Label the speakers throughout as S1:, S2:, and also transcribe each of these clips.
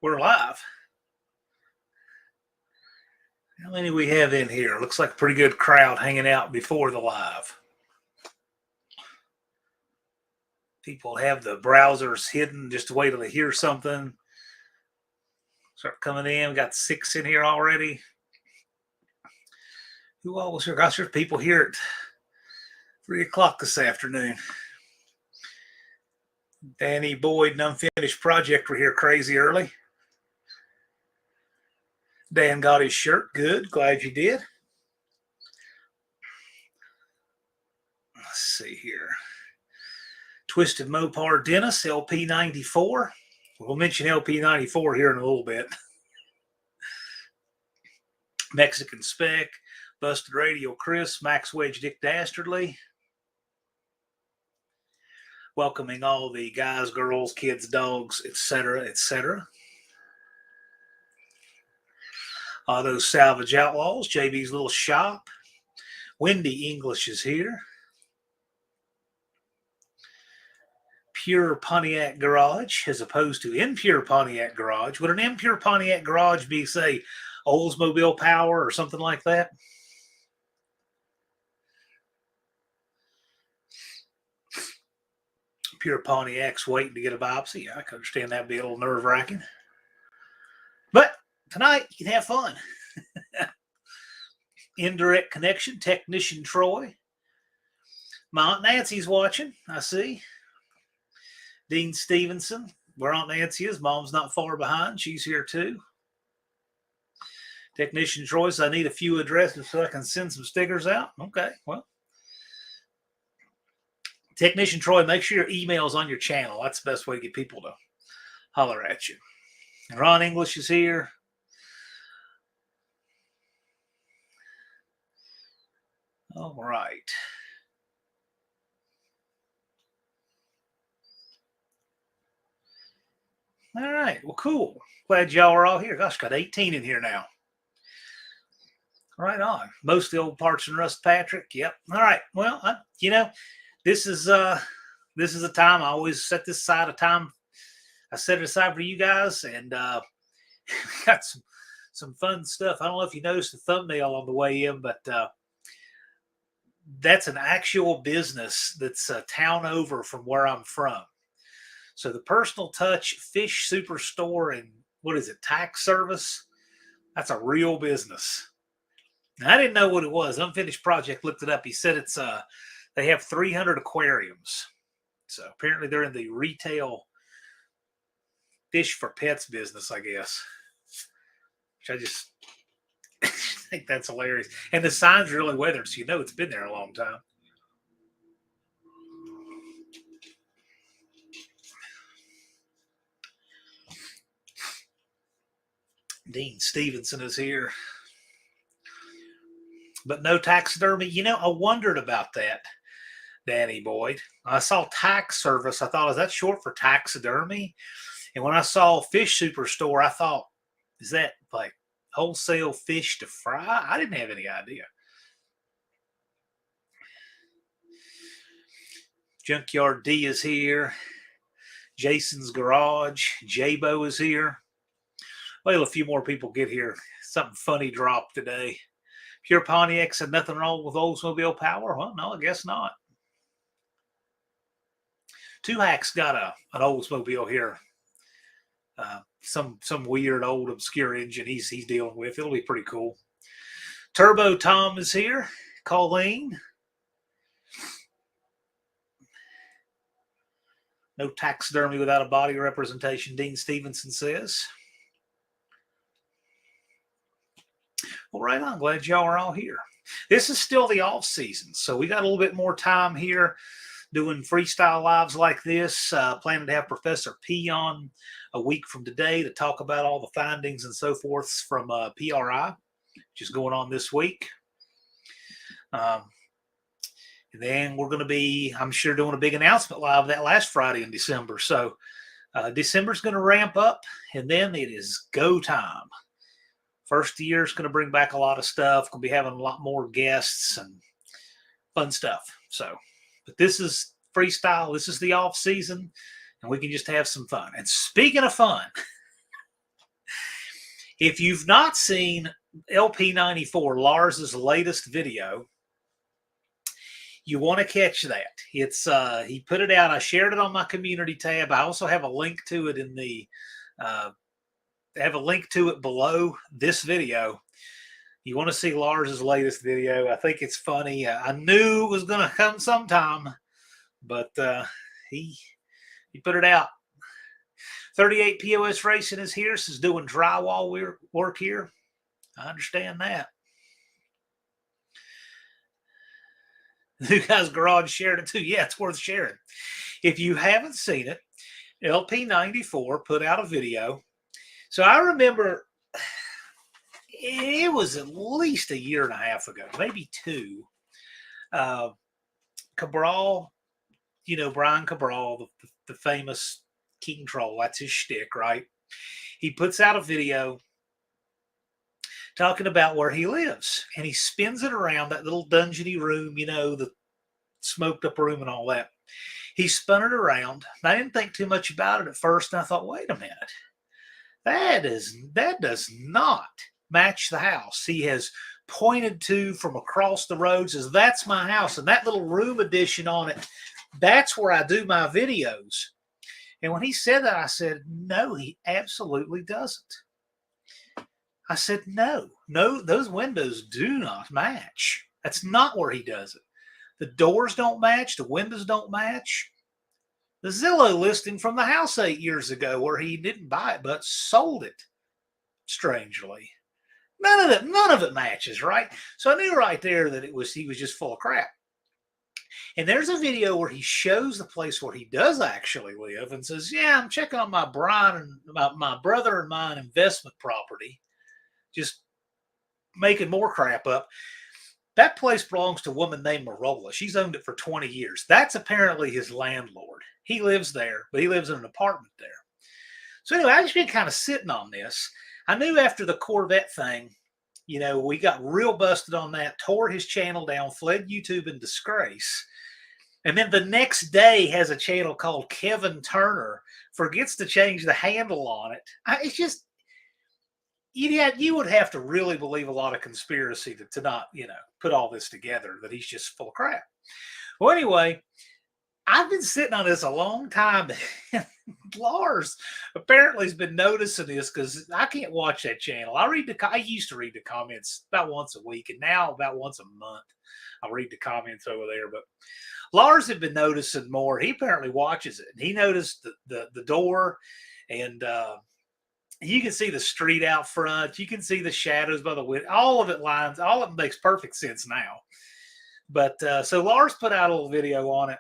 S1: We're live. How many we have in here? Looks like a pretty good crowd hanging out before the live. People have the browsers hidden just to wait till they hear something. Start coming in. We got 6 in here already. Who all was here? Gosh, there's people here at 3 o'clock this afternoon. Danny Boyd and Unfinished Project were here crazy early. Dan got his shirt. Good. Glad you did. Let's see here. Twisted Mopar Dennis, LP94. We'll mention LP94 here in a little bit. Mexican Spec, Busted Radio Chris, Max Wedge Dick Dastardly. Welcoming all the guys, girls, kids, dogs, etc., etc. Those Salvage Outlaws, JB's Little Shop. Wendy English is here. Pure Pontiac Garage as opposed to Impure Pontiac Garage. Would an Impure Pontiac Garage be, say, Oldsmobile Power or something like that? Pure Pontiac's waiting to get a biopsy. I can understand that be a little nerve-wracking. But tonight, you can have fun. Indirect Connection, Technician Troy. My Aunt Nancy's watching, I see. Dean Stevenson, where Aunt Nancy is. Mom's not far behind. She's here too. Technician Troy says, I need a few addresses so I can send some stickers out. Okay, well. Technician Troy, make sure your email's on your channel. That's the best way to get people to holler at you. And Ron English is here. All right. All right. Well, cool. Glad y'all are all here. Gosh, got 18 in here now. Right on. Most of the old parts and Rust Patrick. Yep. All right. Well, this is a time I always set this aside a time. I set it aside for you guys, and we got some fun stuff. I don't know if you noticed the thumbnail on the way in, but that's an actual business that's a town over from where I'm from. So the Personal Touch Fish Superstore and what is it, tax service? That's a real business. Now, I didn't know what it was. Unfinished Project looked it up. He said it's they have 300 aquariums. So apparently they're in the retail fish for pets business, I guess. Which I just think that's hilarious. And the sign's really weathered, so you know it's been there a long time. Dean Stevenson is here. But no taxidermy. I wondered about that, Danny Boyd. I saw tax service. I thought, is that short for taxidermy? And when I saw Fish Superstore, I thought, is that like wholesale fish to fry? I didn't have any idea. Junkyard D is here. Jason's Garage. J-Bo is here. Well, a few more people get here. Something funny dropped today. Pure Pontiac said nothing wrong with Oldsmobile Power. Well, no, I guess not. Two Hacks got an Oldsmobile here. Some weird old obscure engine he's dealing with. It'll be pretty cool. Turbo Tom is here. Colleen. No taxidermy without a body representation, Dean Stevenson says. Well, right on. Glad y'all are all here. This is still the off season, so we got a little bit more time here doing freestyle lives like this. Planning to have Professor P on a week from today to talk about all the findings and so forth from PRI, which is going on this week. And then we're going to be, I'm sure, doing a big announcement live that last Friday in December. So December's going to ramp up, and then it is go time. First year is going to bring back a lot of stuff. Going to be having a lot more guests and fun stuff. So, but this is freestyle. This is the off season, and we can just have some fun. And speaking of fun, If you've not seen LP94, Lars's latest video, you want to catch that. It's he put it out. I shared it on my community tab. I also have a link to it in the below this video. You want to see Lars's latest video. I think it's funny. I knew it was going to come sometime, but he put it out. 38 POS Racing is here. This is doing drywall work here. I understand that. The guy's garage shared it too. Yeah, it's worth sharing. If you haven't seen it, LP94 put out a video. So I remember it was at least a year and a half ago, maybe two. Cabral, you know, Brian Cabral, the famous King Troll, that's his shtick, right? He puts out a video talking about where he lives, and he spins it around that little dungeony room, you know, the smoked up room and all that. He spun it around. I didn't think too much about it at first, and I thought, wait a minute, that does not match the house. He has pointed to from across the road, says that's my house, and that little room addition on it, that's where I do my videos. And when he said that, I said, no, he absolutely doesn't. I said, no, those windows do not match. That's not where he does it. The doors don't match. The windows don't match. The Zillow listing from the house 8 years ago where he didn't buy it but sold it, strangely. None of it matches, right? So I knew right there that he was just full of crap. And there's a video where he shows the place where he does actually live and says, yeah, I'm checking on my brother and mine investment property. Just making more crap up. That place belongs to a woman named Marola. She's owned it for 20 years. That's apparently his landlord. He lives there, but he lives in an apartment there. So anyway, I just been kind of sitting on this. I knew after the Corvette thing, you know, we got real busted on that, tore his channel down, fled YouTube in disgrace. And then the next day has a channel called Kevin Turner, forgets to change the handle on it. It's just, you would have to really believe a lot of conspiracy to not, you know, put all this together, that he's just full of crap. Well, anyway, I've been sitting on this a long time. Lars apparently has been noticing this because I can't watch that channel. I used to read the comments about once a week, and now about once a month I'll read the comments over there. But Lars had been noticing more. He apparently watches it. And he noticed the door, and you can see the street out front. You can see the shadows by the window. All of it makes perfect sense now. But so Lars put out a little video on it.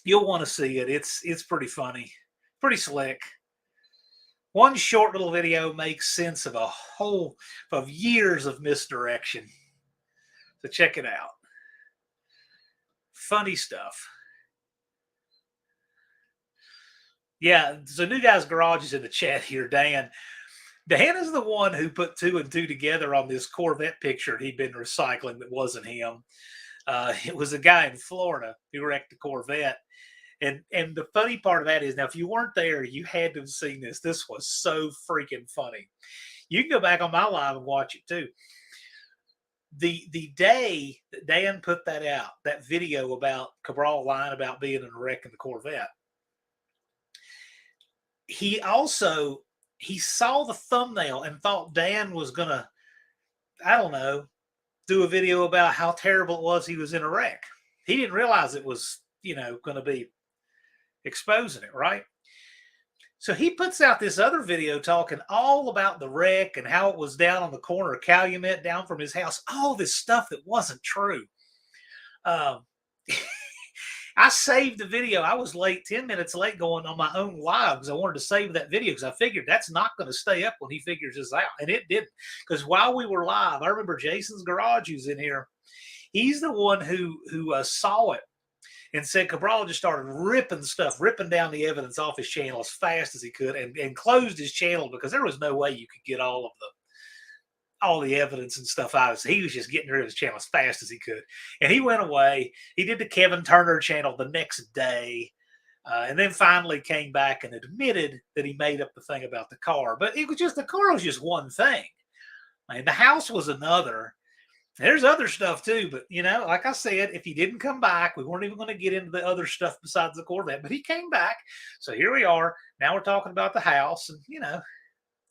S1: You'll want to see it. It's pretty funny, pretty slick. One short little video makes sense of of years of misdirection. So check it out. Funny stuff. Yeah, so New Guy's Garage is in the chat here, Dan. Dan is the one who put 2 and 2 together on this Corvette picture he'd been recycling that wasn't him. It was a guy in Florida who wrecked a Corvette. And the funny part of that is, now, if you weren't there, you had to have seen this. This was so freaking funny. You can go back on my live and watch it too. The day that Dan put that out, that video about Cabral lying about being in a wreck in the Corvette, he saw the thumbnail and thought Dan was going to, I don't know, do a video about how terrible it was he was in a wreck. He didn't realize it was, you know, going to be exposing it, right? So he puts out this other video talking all about the wreck and how it was down on the corner of Calumet, down from his house, all this stuff that wasn't true. I saved the video. I was late, 10 minutes late, going on my own live because I wanted to save that video because I figured that's not going to stay up when he figures this out. And it didn't, because while we were live, I remember Jason's Garage, who's in here. He's the one who saw it and said Cabral just started ripping down the evidence off his channel as fast as he could, and closed his channel because there was no way you could get all the evidence and stuff out of it. So he was just getting rid of his channel as fast as he could. And he went away. He did the Kevin Turner channel the next day. And then finally came back and admitted that he made up the thing about the car. But it was just the car was just one thing. I mean, the house was another. There's other stuff too, but like I said, if he didn't come back, we weren't even going to get into the other stuff besides the Corvette. But he came back, so here we are. Now we're talking about the house, and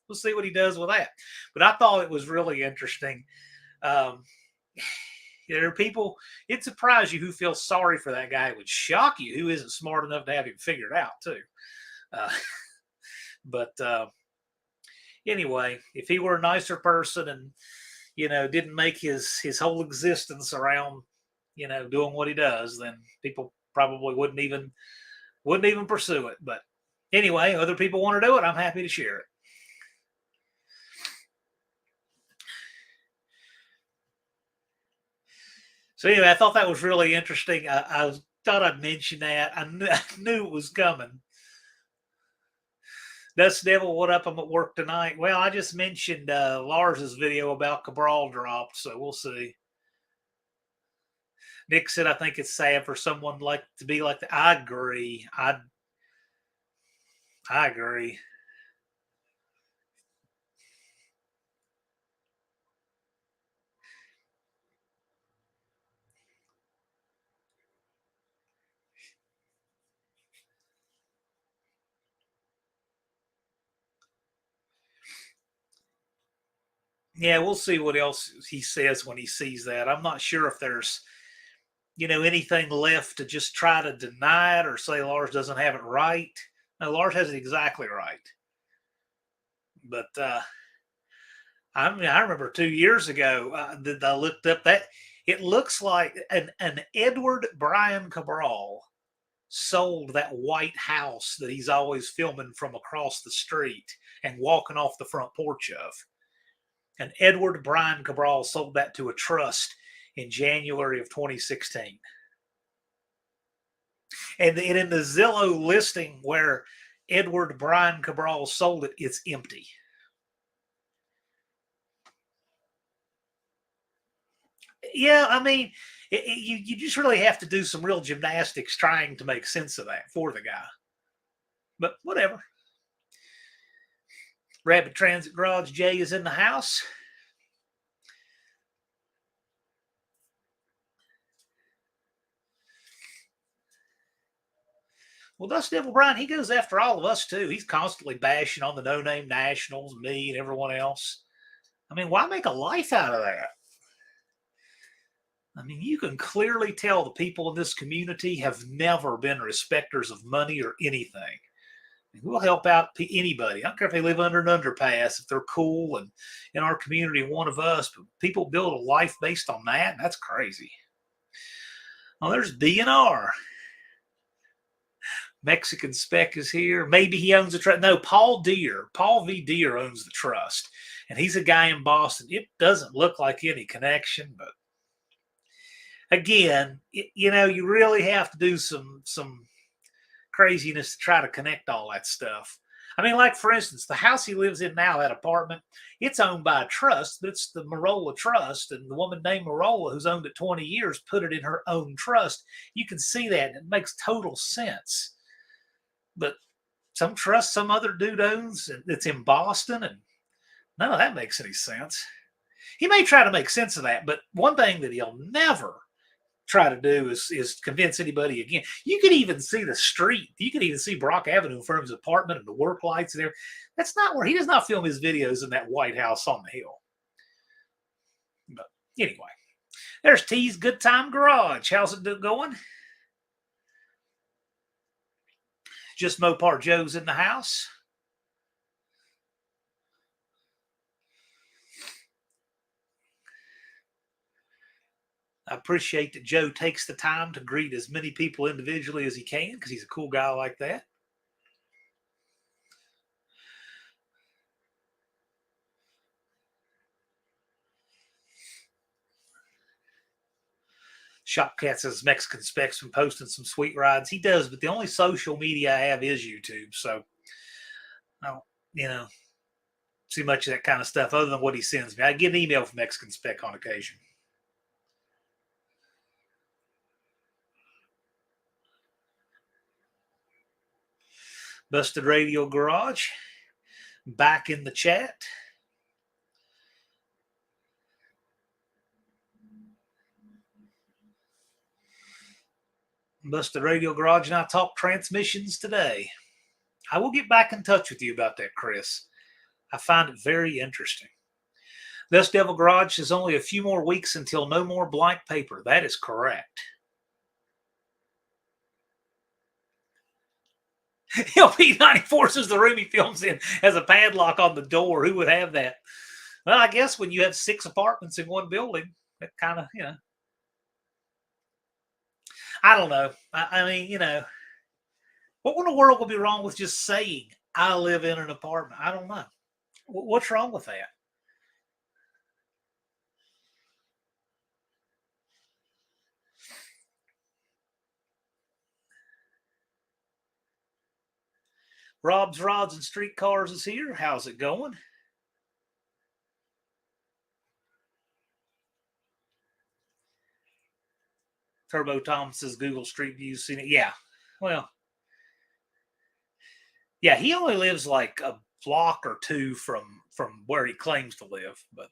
S1: we'll see what he does with that. But I thought it was really interesting. There are people, it surprised you who feel sorry for that guy. It would shock you who isn't smart enough to have him figured out too. But anyway, if he were a nicer person and didn't make his whole existence around doing what he does, then people probably wouldn't even pursue it. But anyway, other people want to do it. I'm happy to share it. So anyway, I thought that was really interesting. I thought I'd mention that. I knew it was coming. Dust Devil, what up? I'm at work tonight. Well, I just mentioned Lars's video about Cabral dropped, so we'll see. Nick said, I think it's sad for someone like to be like that. I agree. I agree. Yeah, we'll see what else he says when he sees that. I'm not sure if there's, anything left to just try to deny it or say Lars doesn't have it right. No, Lars has it exactly right. But I remember 2 years ago that I looked up that it looks like an Edward Brian Cabral sold that white house that he's always filming from across the street and walking off the front porch of. And Edward Brian Cabral sold that to a trust in January of 2016. And in the Zillow listing where Edward Brian Cabral sold it, it's empty. Yeah, I mean, you just really have to do some real gymnastics trying to make sense of that for the guy. But whatever. Rapid Transit Garage Jay is in the house. Well, Dust Devil Brian, he goes after all of us too. He's constantly bashing on the No Name Nationals, me, and everyone else. I mean, why make a life out of that? I mean, you can clearly tell the people in this community have never been respecters of money or anything. We'll help out anybody. I don't care if they live under an underpass, if they're cool and in our community, one of us. But people build a life based on that. That's crazy. Oh, there's DNR. Mexican Spec is here. Maybe he owns the trust. No, Paul V. Deere owns the trust. And he's a guy in Boston. It doesn't look like any connection, but again, you really have to do some craziness to try to connect all that stuff. I mean, like for instance, the house he lives in now, that apartment, it's owned by a trust. It's the Marola Trust, and the woman named Marola, who's owned it 20 years, put it in her own trust. You can see that, and it makes total sense. But some trust some other dude owns, and it's in Boston, and none of that makes any sense. He may try to make sense of that, but one thing that he'll never try to do is convince anybody again. You can even see the street. You can even see Brock Avenue from his apartment and the work lights and everything. That's not where he does not film his videos in that White House on the hill. But anyway, there's T's Good Time Garage. How's it going? Just Mopar Joe's in the house. I appreciate that Joe takes the time to greet as many people individually as he can because he's a cool guy like that. Shopcat says Mexican Specs been posting some sweet rides. He does, but the only social media I have is YouTube. So I don't, see much of that kind of stuff other than what he sends me. I get an email from Mexican Spec on occasion. Busted Radio Garage back in the chat. Busted Radio Garage and I talk transmissions today. I will get back in touch with you about that, Chris. I find it very interesting. Dust Devil Garage is only a few more weeks until no more blank paper. That is correct. LP94 says the room he films in has a padlock on the door. Who would have that? Well, I guess when you have 6 apartments in one building, that kind of, I don't know. I mean, what in the world would be wrong with just saying, I live in an apartment? I don't know. What's wrong with that? Rob's Rods and Streetcars is here. How's it going? Turbo Tom says Google Street View seen it. Yeah. Well, yeah, he only lives like a block or two from where he claims to live. But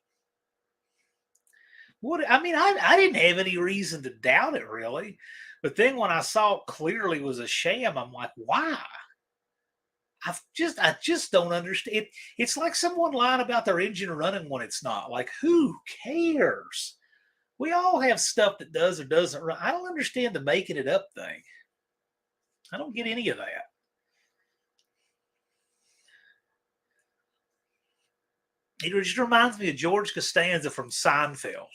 S1: I didn't have any reason to doubt it really. But then when I saw it clearly was a sham, I'm like, why? I just don't understand. It's like someone lying about their engine running when it's not. Like, who cares? We all have stuff that does or doesn't run. I don't understand the making it up thing. I don't get any of that. It just reminds me of George Costanza from Seinfeld.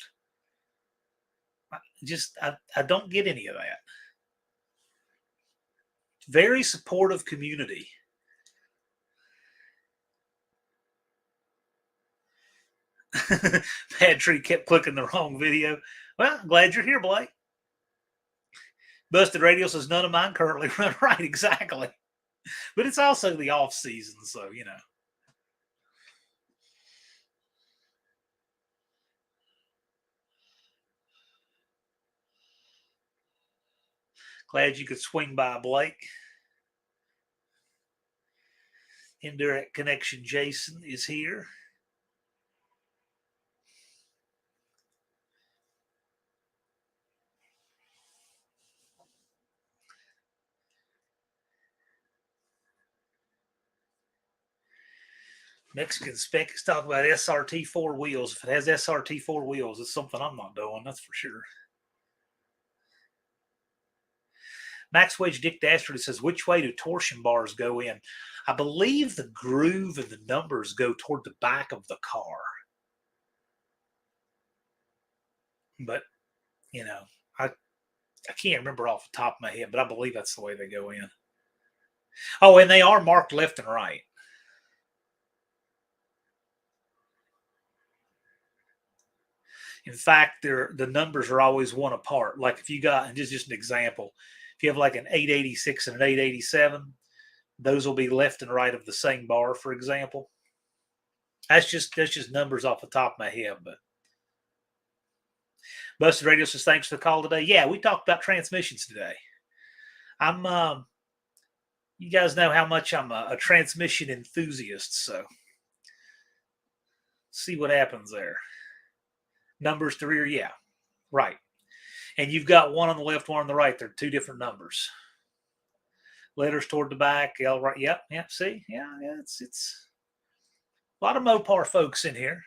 S1: I don't get any of that. Very supportive community. Bad Tree kept clicking the wrong video. Well, I'm glad you're here, Blake. Busted Radio says none of mine currently run right. Exactly. But it's also the off season, so Glad you could swing by, Blake. Indirect Connection Jason is here. Mexican Spec is talking about SRT 4 wheels. If it has SRT 4 wheels, it's something I'm not doing, that's for sure. Max Wedge Dick Dastardly says, which way do torsion bars go in? I believe the groove and the numbers go toward the back of the car. But, I can't remember off the top of my head, but I believe that's the way they go in. Oh, and they are marked left and right. In fact, the numbers are always one apart. Like if you got, and just an example, if you have like an 886 and an 887, those will be left and right of the same bar, for example. That's just numbers off the top of my head. But Busted Radio says, thanks for the call today. Yeah, we talked about transmissions today. You guys know how much I'm a transmission enthusiast, so see what happens there. Numbers to rear, yeah, right. And you've got one on the left, one on the right. They're two different numbers. Letters toward the back, L right. Yep. See, yeah. It's a lot of Mopar folks in here.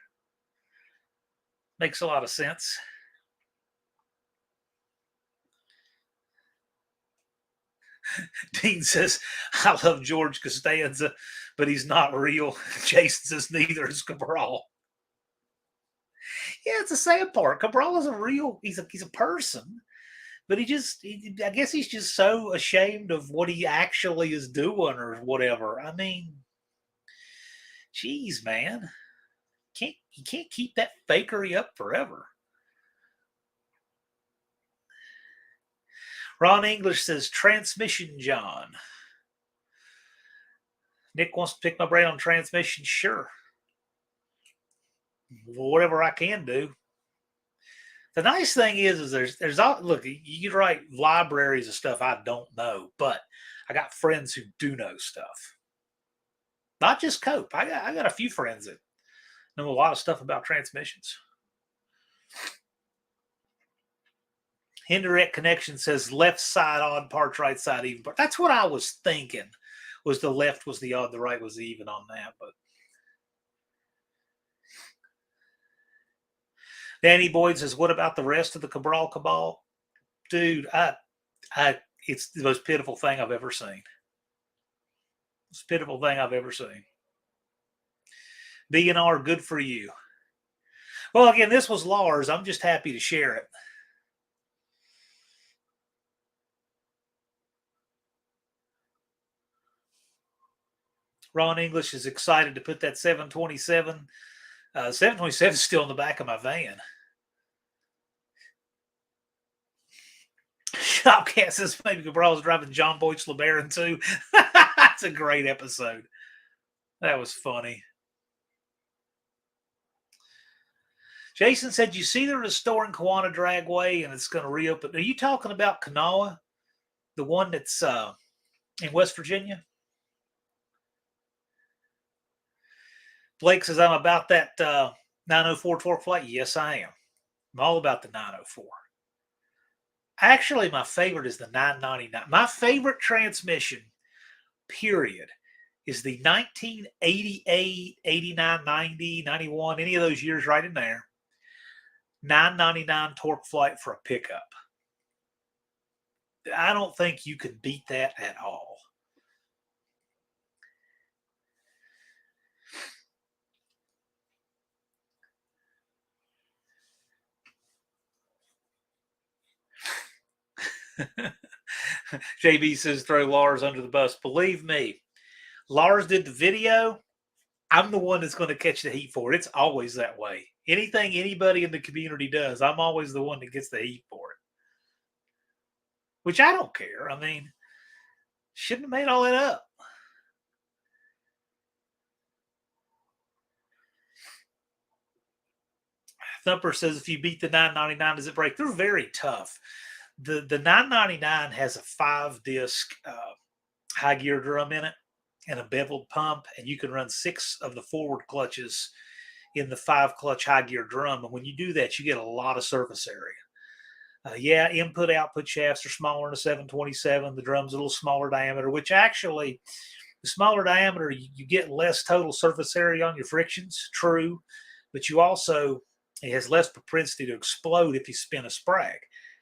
S1: Makes a lot of sense. Dean says, I love George Costanza, but he's not real. Jason says, neither is Cabral. Yeah, it's the sad part. Cabral is a real, he's a person, but I guess he's just so ashamed of what he actually is doing or whatever. I mean, geez, man. You can't keep that fakery up forever. Ron English says, transmission, John. Nick wants to pick my brain on transmission. Sure. Whatever I can do. The nice thing is there's look, you could write libraries of stuff I don't know, but I got friends who do know stuff. Not just Cope. I got a few friends that know a lot of stuff about transmissions. Indirect connection says left side odd parts, right side even parts. That's what I was thinking. Was the left was the odd, the right was the even on that. But Danny Boyd says, "What about the rest of the Cabral cabal, dude? It's the most pitiful thing I've ever seen. Most pitiful thing I've ever seen. BNR, good for you. Well, again, this was Lars. I'm just happy to share it. Ron English is excited to put that 727. 727 is still in the back of my van. Shopcat says maybe Cabral's driving John Boyd's LeBaron too. That's a great episode. That was funny. Jason said, you see they're restoring Kawana Dragway and it's going to reopen. Are you talking about Kanawha? The one that's in West Virginia? Blake says, I'm about that 904 torque flight. Yes, I am. I'm all about the 904. Actually, my favorite is the 999. My favorite transmission, period, is the 1988, 89, 90, 91, any of those years right in there. 999 torque flight for a pickup. I don't think you can beat that at all. JB says throw Lars under the bus. Believe me, Lars did the video. I'm the one that's going to catch the heat for it. It's always that way. Anything anybody in the community does, I'm always the one that gets the heat for it. Which I don't care. I mean, shouldn't have made all that up. Thumper says if you beat the 999, does it break? They're very tough. The 999 has a 5-disc high gear drum in it and a beveled pump, and you can run 6 of the forward clutches in the 5-clutch high gear drum. And when you do that, you get a lot of surface area. Yeah, input output shafts are smaller in a 727. The drum's a little smaller diameter, which actually, the smaller diameter, you get less total surface area on your frictions. True, but you also, it has less propensity to explode if you spin a sprag.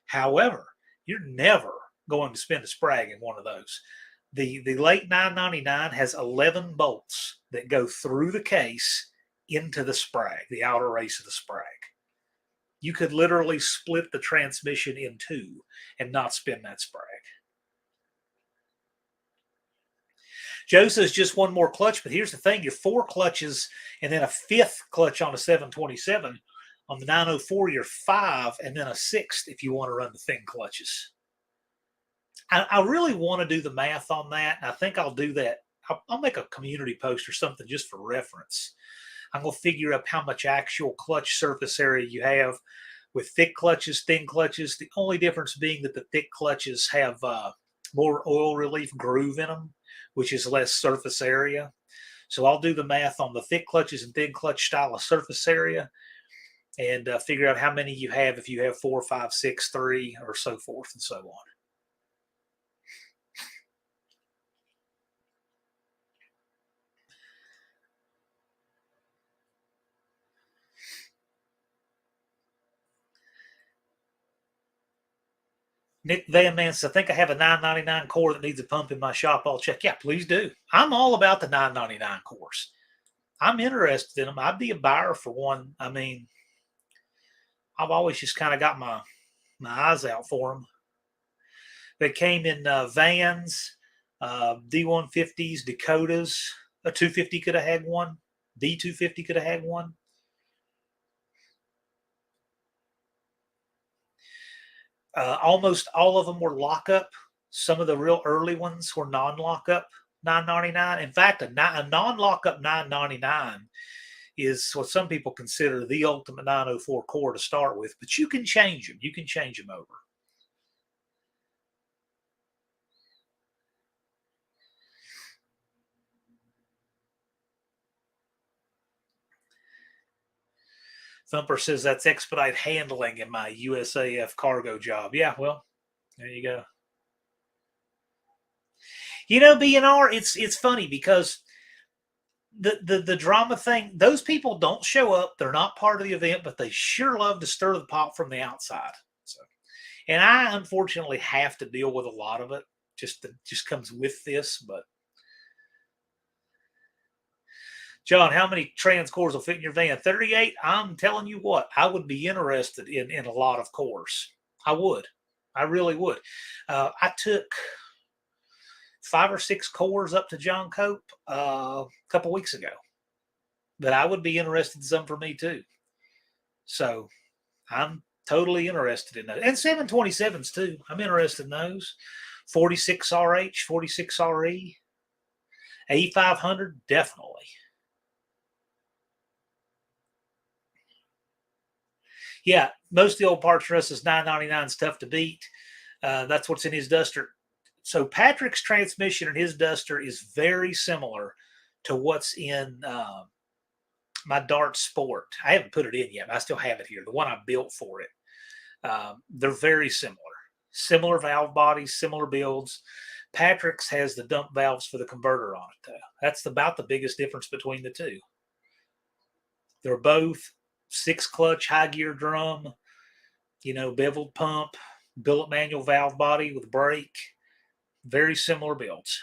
S1: However, you're never going to spin a sprag in one of those. The late 999 has 11 bolts that go through the case into the sprag, the outer race of the sprag. You could literally split the transmission in two and not spin that sprag. Joe says just one more clutch, but here's the thing. You're 4 clutches and then a 5th clutch on a 727. On the 904, you're 5 and then a 6th if you want to run the thin clutches. I really want to do the math on that. And I think I'll do that. I'll make a community post or something just for reference. I'm going to figure out how much actual clutch surface area you have with thick clutches, thin clutches. The only difference being that the thick clutches have more oil relief groove in them, which is less surface area. So I'll do the math on the thick clutches and thin clutch style of surface area and figure out how many you have if you have 4, 5, 6, 3, or so forth and so on. Nick Van Man says, I think I have a 999 core that needs a pump in my shop. I'll check. Yeah, please do. I'm all about the 999 cores. I'm interested in them. I'd be a buyer for one. I mean, I've always just kind of got my eyes out for them. They came in vans, D150s, Dakotas. A 250 could have had one. D250 could have had one. Almost all of them were lockup. Some of the real early ones were non-lockup 999. In fact, a non-lockup 999 is what some people consider the ultimate 904 core to start with, but you can change them. You can change them over. Thumper says that's expedite handling in my USAF cargo job. Yeah, well, there you go. BNR, it's funny because the drama thing, those people don't show up. They're not part of the event, but they sure love to stir the pot from the outside. So, and I unfortunately have to deal with a lot of it. Just comes with this. But John, how many trans cores will fit in your van? 38. I'm telling you what, I would be interested in a lot of cores. I would. I really would. I took 5 or 6 cores up to John Cope a couple weeks ago. But I would be interested in some for me too. So I'm totally interested in those. And 727s too. I'm interested in those. 46RH, 46RE, A500, definitely. Yeah, most of the old parts for us is $9.99 is tough to beat. That's what's in his Duster. So Patrick's transmission in his Duster is very similar to what's in my Dart Sport. I haven't put it in yet, but I still have it here. The one I built for it. They're very similar. Similar valve bodies, similar builds. Patrick's has the dump valves for the converter on it, though. That's about the biggest difference between the two. They're both 6-clutch high gear drum, beveled pump, billet manual valve body with brake. Very similar builds.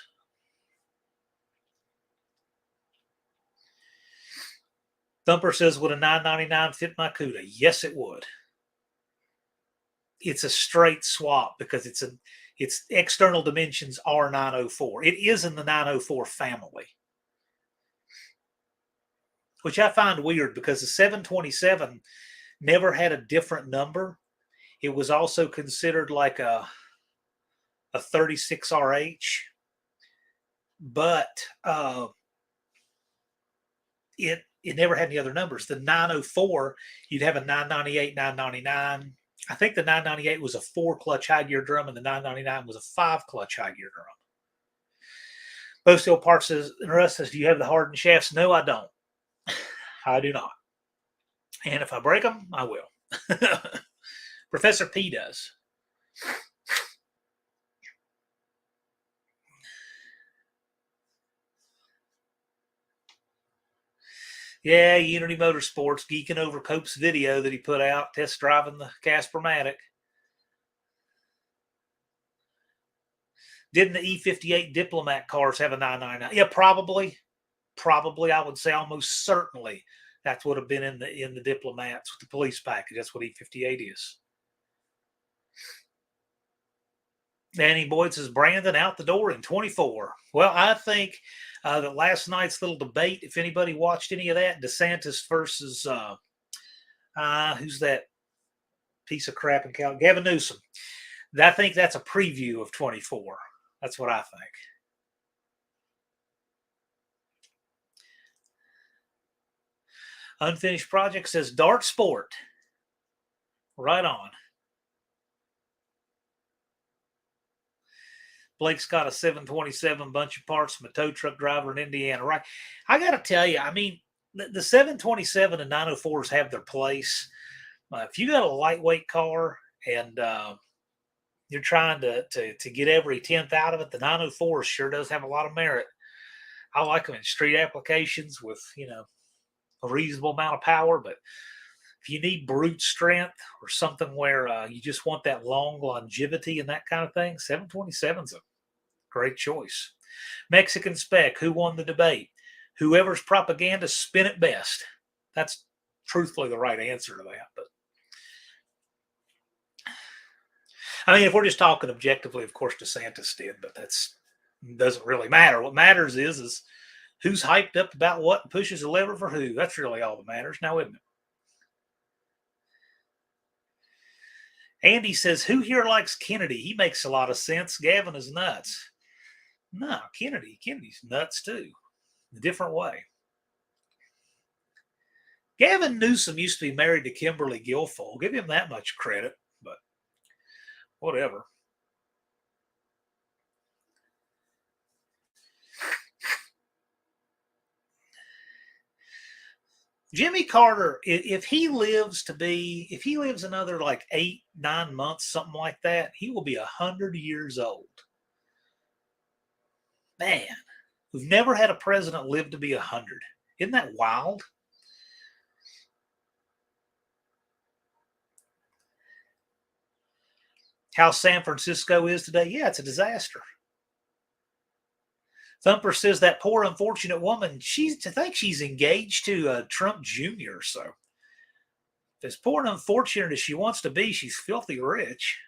S1: Thumper says, would a 999 fit my CUDA? Yes, it would. It's a straight swap because its external dimensions are 904. It is in the 904 family, which I find weird because the 727 never had a different number. It was also considered like a 36RH, but it never had any other numbers. The 904, you'd have a 998, 999. I think the 998 was a 4-clutch high gear drum, and the 999 was a 5-clutch high gear drum. Both Steel Parts says, Russ says, do you have the hardened shafts? No, I don't. I do not. And if I break them, I will. Professor P does. Yeah, Unity Motorsports geeking over Cope's video that he put out test driving the Casper-Matic. Didn't the E58 Diplomat cars have a 999? Yeah, probably. Probably, I would say almost certainly that's what have been in the Diplomats with the police package. That's what E58 is. Danny Boyd says, Brandon out the door in 24. Well, I think that last night's little debate, if anybody watched any of that, DeSantis versus who's that piece of crap in Cal? Gavin Newsom. I think that's a preview of 24. That's what I think. Unfinished Project says Dart Sport. Right on. Blake's got a 727 bunch of parts from a tow truck driver in Indiana, right? I got to tell you, I mean, the 727 and 904s have their place. If you got a lightweight car and you're trying to get every 10th out of it, the 904 sure does have a lot of merit. I like them in street applications with, a reasonable amount of power, but if you need brute strength or something where you just want that long longevity and that kind of thing, 727's a great choice. Mexican Spec, who won the debate? Whoever's propaganda spin it best. That's truthfully the right answer to that. But I mean, if we're just talking objectively, of course DeSantis did, but that's doesn't really matter. What matters is who's hyped up about what and pushes the lever for who. That's really all that matters now, isn't it? Andy says, who here likes Kennedy? He makes a lot of sense. Gavin is nuts. No, Kennedy's nuts too. A different way. Gavin Newsom used to be married to Kimberly Guilfoyle. Give him that much credit, but whatever. Jimmy Carter, if he lives another like 8, 9 months, something like that, he will be 100 years old. Man, we've never had a president live to be 100. Isn't that wild? How San Francisco is today, yeah, it's a disaster. Thumper says that poor unfortunate woman, I think she's engaged to Trump Jr. So as poor and unfortunate as she wants to be, she's filthy rich.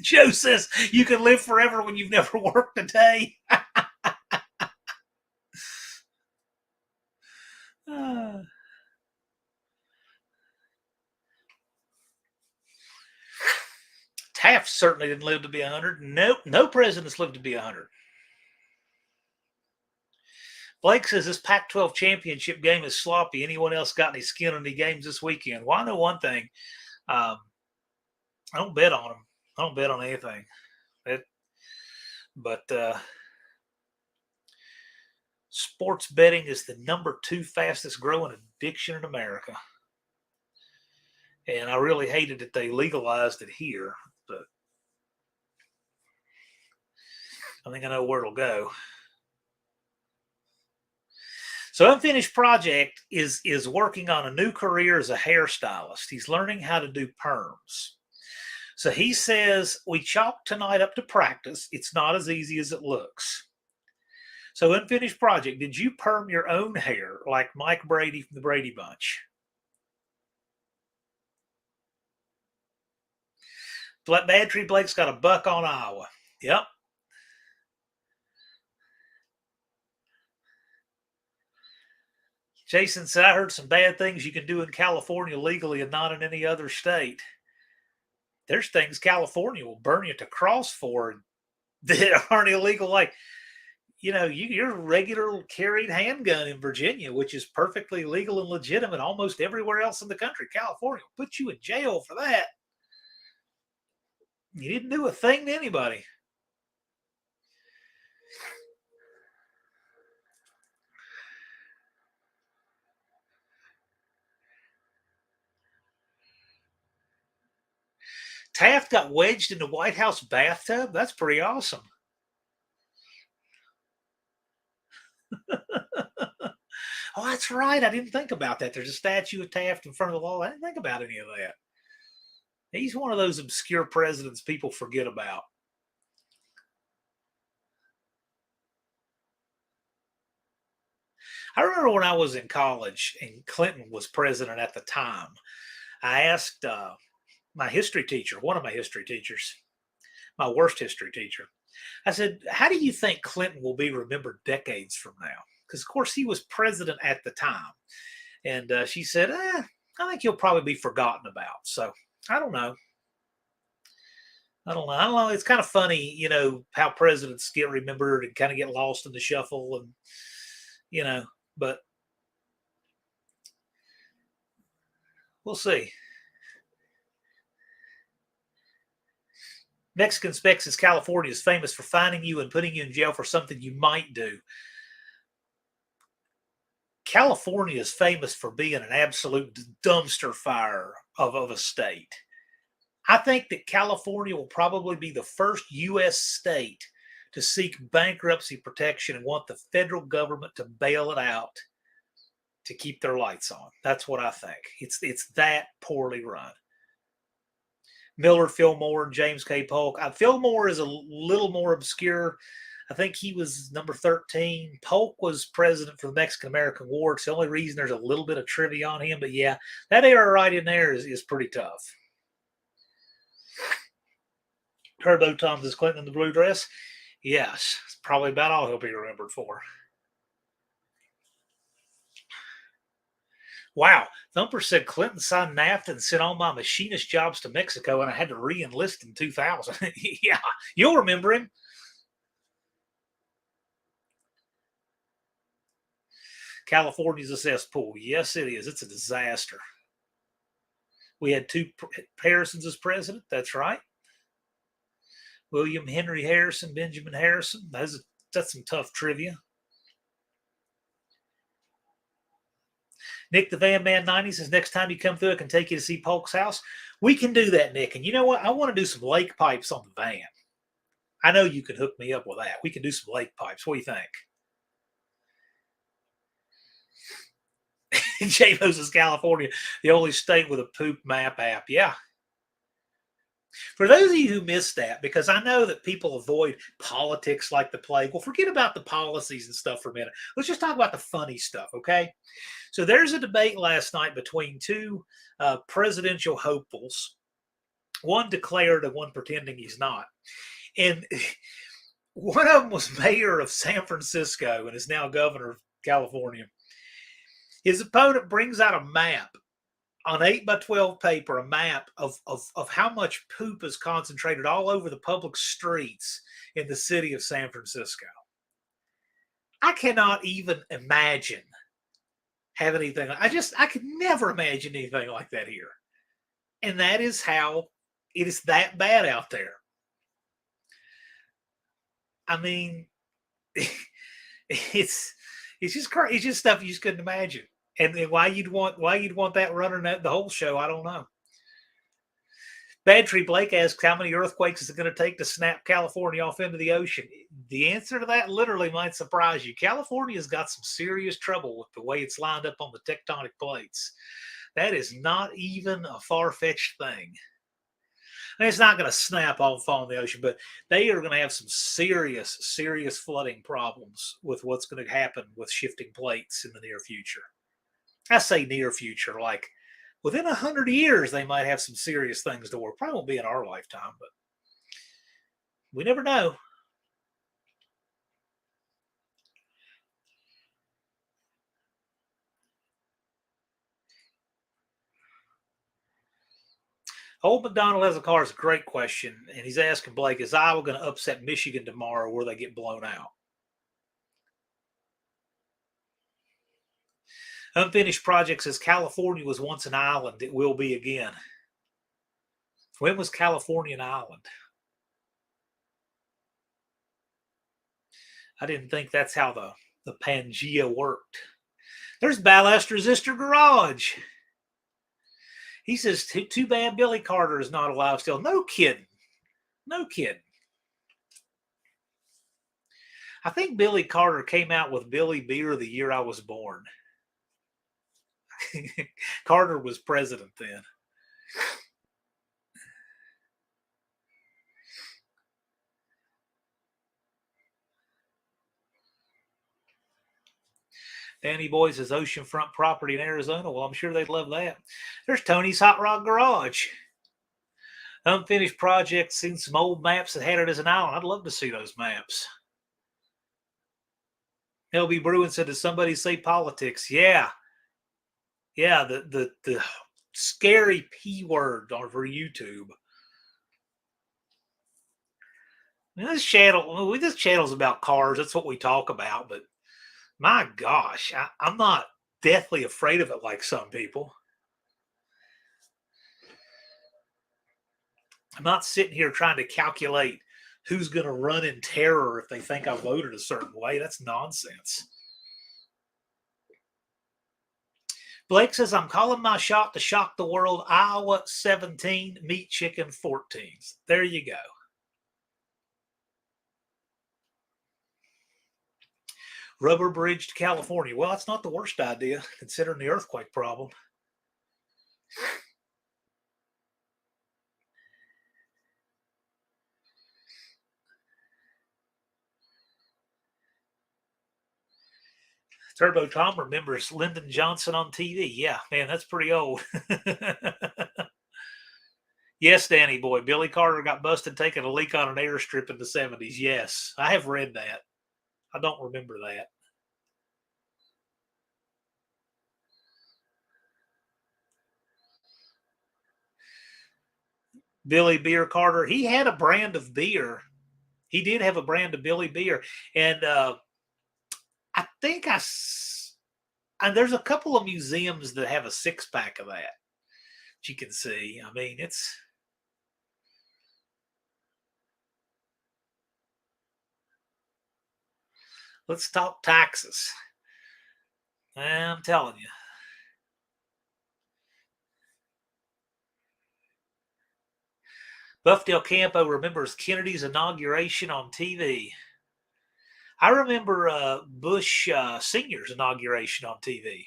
S1: Joe says you can live forever when you've never worked a day. Taft certainly didn't live to be 100. Nope, no president's lived to be 100. Blake says this Pac 12 championship game is sloppy. Anyone else got any skin in any games this weekend? Well, I know one thing. I don't bet on them. I don't bet on anything. But sports betting is the number 2 fastest growing addiction in America. And I really hated that they legalized it here, but I think I know where it'll go. So Unfinished Project is working on a new career as a hairstylist. He's learning how to do perms. So he says, we chalk tonight up to practice. It's not as easy as it looks. So Unfinished Project, did you perm your own hair like Mike Brady from the Brady Bunch? Bad Tree Blake's got a buck on Iowa. Yep. Jason said, I heard some bad things you can do in California legally and not in any other state. There's things California will burn you to cross for that aren't illegal. Like, your regular carried handgun in Virginia, which is perfectly legal and legitimate almost everywhere else in the country. California will put you in jail for that. You didn't do a thing to anybody. Taft got wedged in the White House bathtub. That's pretty awesome. Oh, that's right. I didn't think about that. There's a statue of Taft in front of the wall. I didn't think about any of that. He's one of those obscure presidents people forget about. I remember when I was in college and Clinton was president at the time, I asked my history teacher, one of my history teachers, my worst history teacher, I said, how do you think Clinton will be remembered decades from now? Because, of course, he was president at the time. And she said, I think he'll probably be forgotten about. So I don't know. I don't know. It's kind of funny, how presidents get remembered and kind of get lost in the shuffle. And, but we'll see. Mexican Specs says California is famous for finding you and putting you in jail for something you might do. California is famous for being an absolute dumpster fire of a state. I think that California will probably be the first U.S. state to seek bankruptcy protection and want the federal government to bail it out to keep their lights on. That's what I think. It's that poorly run. Millard Fillmore and James K. Polk. Fillmore is a little more obscure. I think he was number 13. Polk was president for the Mexican-American War. It's the only reason there's a little bit of trivia on him. But yeah, that era right in there is pretty tough. Turbo Tom says Clinton in the blue dress. Yes, it's probably about all he'll be remembered for. Wow. Thumper said Clinton signed NAFTA and sent all my machinist jobs to Mexico, and I had to re-enlist in 2000. Yeah, you'll remember him. California's a cesspool. Yes, it is. It's a disaster. We had 2 Harrisons as president. That's right. William Henry Harrison, Benjamin Harrison. Those That's some tough trivia. Nick the Van Man 90 says, next time you come through, I can take you to see Polk's house. We can do that, Nick. And you know what? I want to do some lake pipes on the van. I know you can hook me up with that. We can do some lake pipes. What do you think? J Moses, California, the only state with a poop map app. Yeah. For those of you who missed that, because I know that people avoid politics like the plague, well, forget about the policies and stuff for a minute. Let's just talk about the funny stuff, okay? So there's a debate last night between two presidential hopefuls, one declared and one pretending he's not. And one of them was mayor of San Francisco and is now governor of California. His opponent brings out a map on 8x12 paper, a map of how much poop is concentrated all over the public streets in the city of San Francisco. I cannot even imagine having anything. I could never imagine anything like that here. And that is how it is that bad out there. I mean, it's just crazy. It's just stuff you just couldn't imagine. And why you'd want that running the whole show, I don't know. Bad Tree Blake asks, how many earthquakes is it going to take to snap California off into the ocean? The answer to that literally might surprise you. California's got some serious trouble with the way it's lined up on the tectonic plates. That is not even a far-fetched thing. And it's not going to snap off and fall in the ocean, but they are going to have some serious, serious flooding problems with what's going to happen with shifting plates in the near future. I say near future, like within 100 years, they might have some serious things to work. Probably won't be in our lifetime, but we never know. Old McDonald has a car is a great question, and he's asking Blake, is Iowa going to upset Michigan tomorrow where they get blown out? Unfinished Project says California was once an island. It will be again. When was California an island? I didn't think that's how the Pangea worked. There's Ballast Resistor Garage. He says, too bad Billy Carter is not alive still. No kidding. No kidding. I think Billy Carter came out with Billy Beer the year I was born. Carter was president then. Danny Boy says oceanfront property in Arizona. Well, I'm sure they'd love that. There's Tony's Hot Rod Garage. Unfinished Project, seen some old maps that had it as an island. I'd love to see those maps. LB Bruin said, did somebody say politics? Yeah. Yeah, the scary P word for YouTube. I mean, this channel's about cars. That's what we talk about. But my gosh, I'm not deathly afraid of it like some people. I'm not sitting here trying to calculate who's going to run in terror if they think I voted a certain way. That's nonsense. Blake says, I'm calling my shot to shock the world. Iowa 17, meat chicken 14. There you go. Rubber bridge to California. Well, that's not the worst idea, considering the earthquake problem. Turbo Tom remembers Lyndon Johnson on TV. Yeah, man, that's pretty old. Yes, Danny Boy. Billy Carter got busted taking a leak on an airstrip in the 70s. Yes, I have read that. I don't remember that. Billy Beer Carter, he had a brand of beer. He did have a brand of Billy Beer. And I think and there's a couple of museums that have a 6-pack of that you can see. I mean, it's Let's talk taxes. I'm telling you. Buff Del Campo remembers Kennedy's inauguration on TV. I remember Bush Sr.'s inauguration on TV.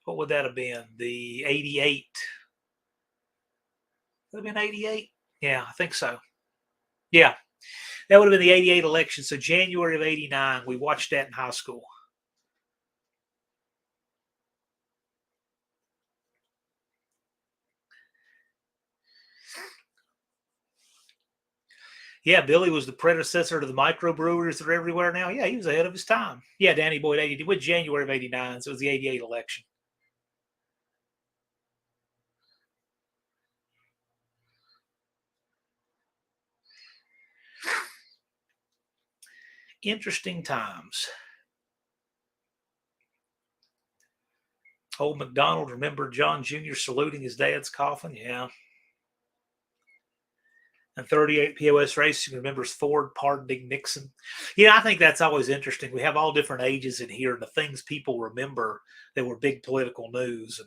S1: What would that have been? The 88. Would have been 88? Yeah, I think so. Yeah, that would have been the 88 election. So January of 89, we watched that in high school. Yeah, Billy was the predecessor to the microbreweries that are everywhere now. Yeah, he was ahead of his time. Yeah, Danny Boyd 80 with January of 89, so it was the 88 election. Interesting times. Old McDonald remembered John Jr. saluting his dad's coffin. Yeah. And 38 POS Racing remembers Ford pardoning Nixon. I think that's always interesting. We have all different ages in here and the things people remember that were big political news.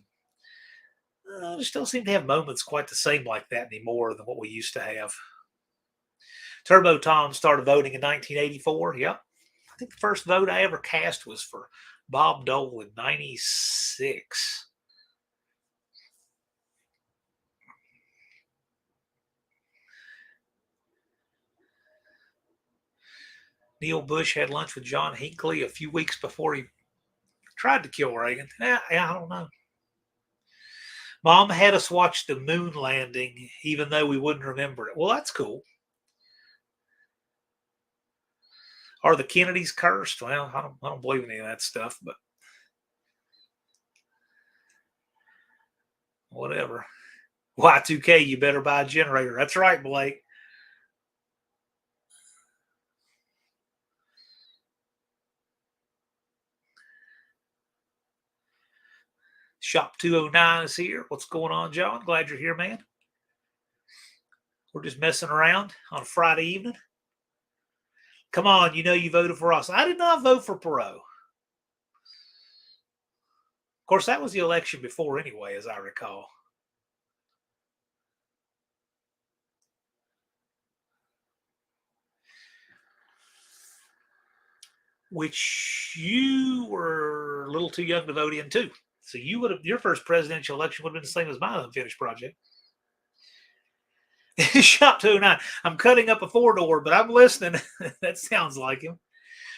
S1: And we still seem to have moments quite the same like that anymore than what we used to have. Turbo Tom started voting in 1984. Yep. I think the first vote I ever cast was for Bob Dole in 96. Neil Bush had lunch with John Hinckley a few weeks before he tried to kill Reagan. I don't know. Mom had us watch the moon landing, even though we wouldn't remember it. Well, that's cool. Are the Kennedys cursed? Well, I don't believe in any of that stuff, but whatever. Y2K, you better buy a generator. That's right, Blake. Shop 209 is here. What's going on, John? Glad you're here, man. We're just messing around on a Friday evening. Come on, you voted for us. I did not vote for Perot. Of course, that was the election before anyway, as I recall. Which you were a little too young to vote in too. So your first presidential election would have been the same as my unfinished project. Shop 209. I'm cutting up a 4-door, but I'm listening. That sounds like him.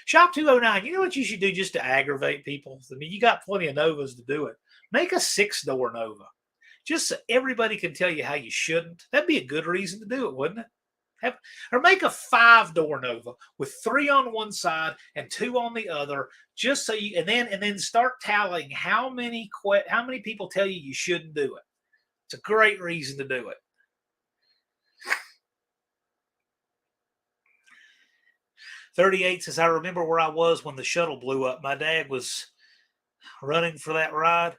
S1: Shop 209. You know what you should do just to aggravate people? I mean, you got plenty of Novas to do it. Make a 6-door Nova. Just so everybody can tell you how you shouldn't. That'd be a good reason to do it, wouldn't it? Or make a 5-door Nova with 3 on one side and 2 on the other, just so you and then start tallying how many people tell you shouldn't do it. It's a great reason to do it. "38 says, I remember where I was when the shuttle blew up. My dad was running for that ride.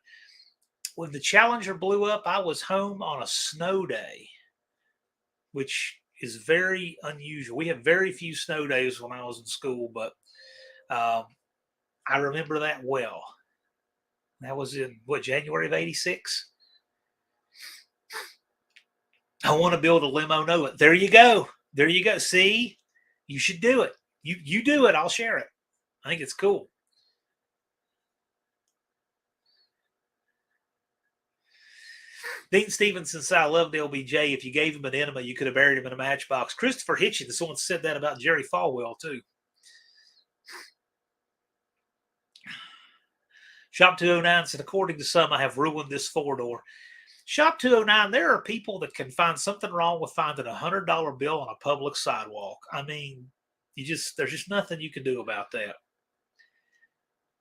S1: When the Challenger blew up, I was home on a snow day, which is very unusual. We have very few snow days when I was in school, but I remember that well. That was in January of 86? I want to build a limo Nova. There you go. There you go. See, you should do it. You do it. I'll share it. I think it's cool. Dean Stevenson said, I love LBJ. If you gave him an enema, you could have buried him in a matchbox. Christopher Hitchens, someone said that about Jerry Falwell, too. Shop 209 said, according to some, I have ruined this 4-door. Shop 209, there are people that can find something wrong with finding a $100 bill on a public sidewalk. I mean, there's just nothing you can do about that.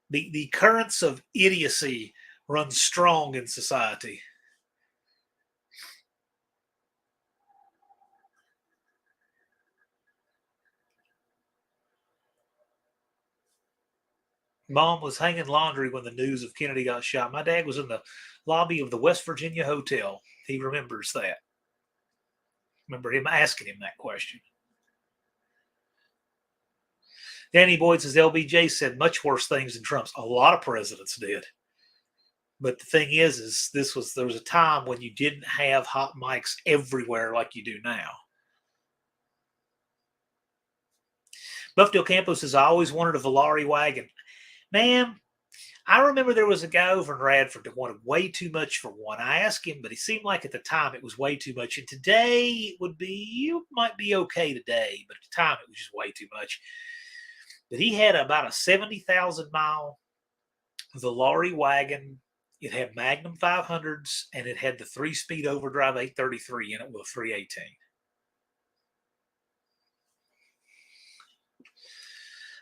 S1: The currents of idiocy run strong in society. Mom was hanging laundry when the news of Kennedy got shot. My dad was in the lobby of the West Virginia Hotel. He remembers that. Remember him asking him that question. Danny Boyd says LBJ said much worse things than Trump's. A lot of presidents did. But the thing is there was a time when you didn't have hot mics everywhere like you do now. Buffdale Campos says, I always wanted a Volare wagon. Man, I remember there was a guy over in Radford that wanted way too much for one. I asked him, but he seemed like at the time it was way too much. And today it might be okay today, but at the time it was just way too much. But he had about a 70,000 mile Volare wagon. It had Magnum 500s, and it had the 3-speed overdrive 833 in it with a 318.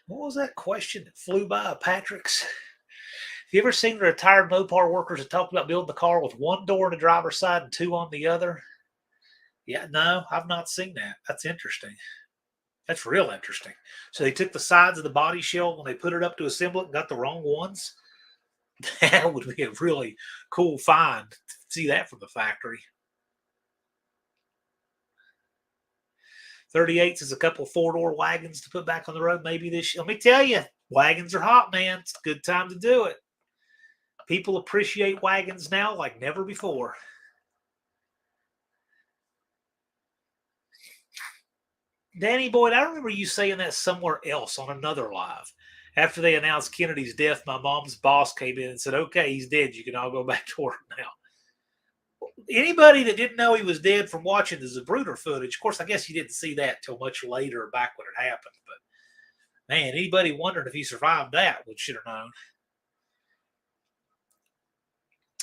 S1: What was that question that flew by, Patrick's? Have you ever seen the retired Mopar workers that talked about building the car with one door on the driver's side and two on the other? Yeah, no, I've not seen that. That's interesting. That's real interesting. So they took the sides of the body shell when they put it up to assemble it and got the wrong ones? That would be a really cool find to see that from the factory. 38s is a couple of 4-door wagons to put back on the road maybe this year. Let me tell you, wagons are hot, man. It's a good time to do it. People appreciate wagons now like never before. Danny Boyd, I remember you saying that somewhere else on another live. After they announced Kennedy's death, my mom's boss came in and said, okay, he's dead. You can all go back to work now. Anybody that didn't know he was dead from watching the Zapruder footage, of course, I guess you didn't see that till much later back when it happened. But man, anybody wondering if he survived that should have known.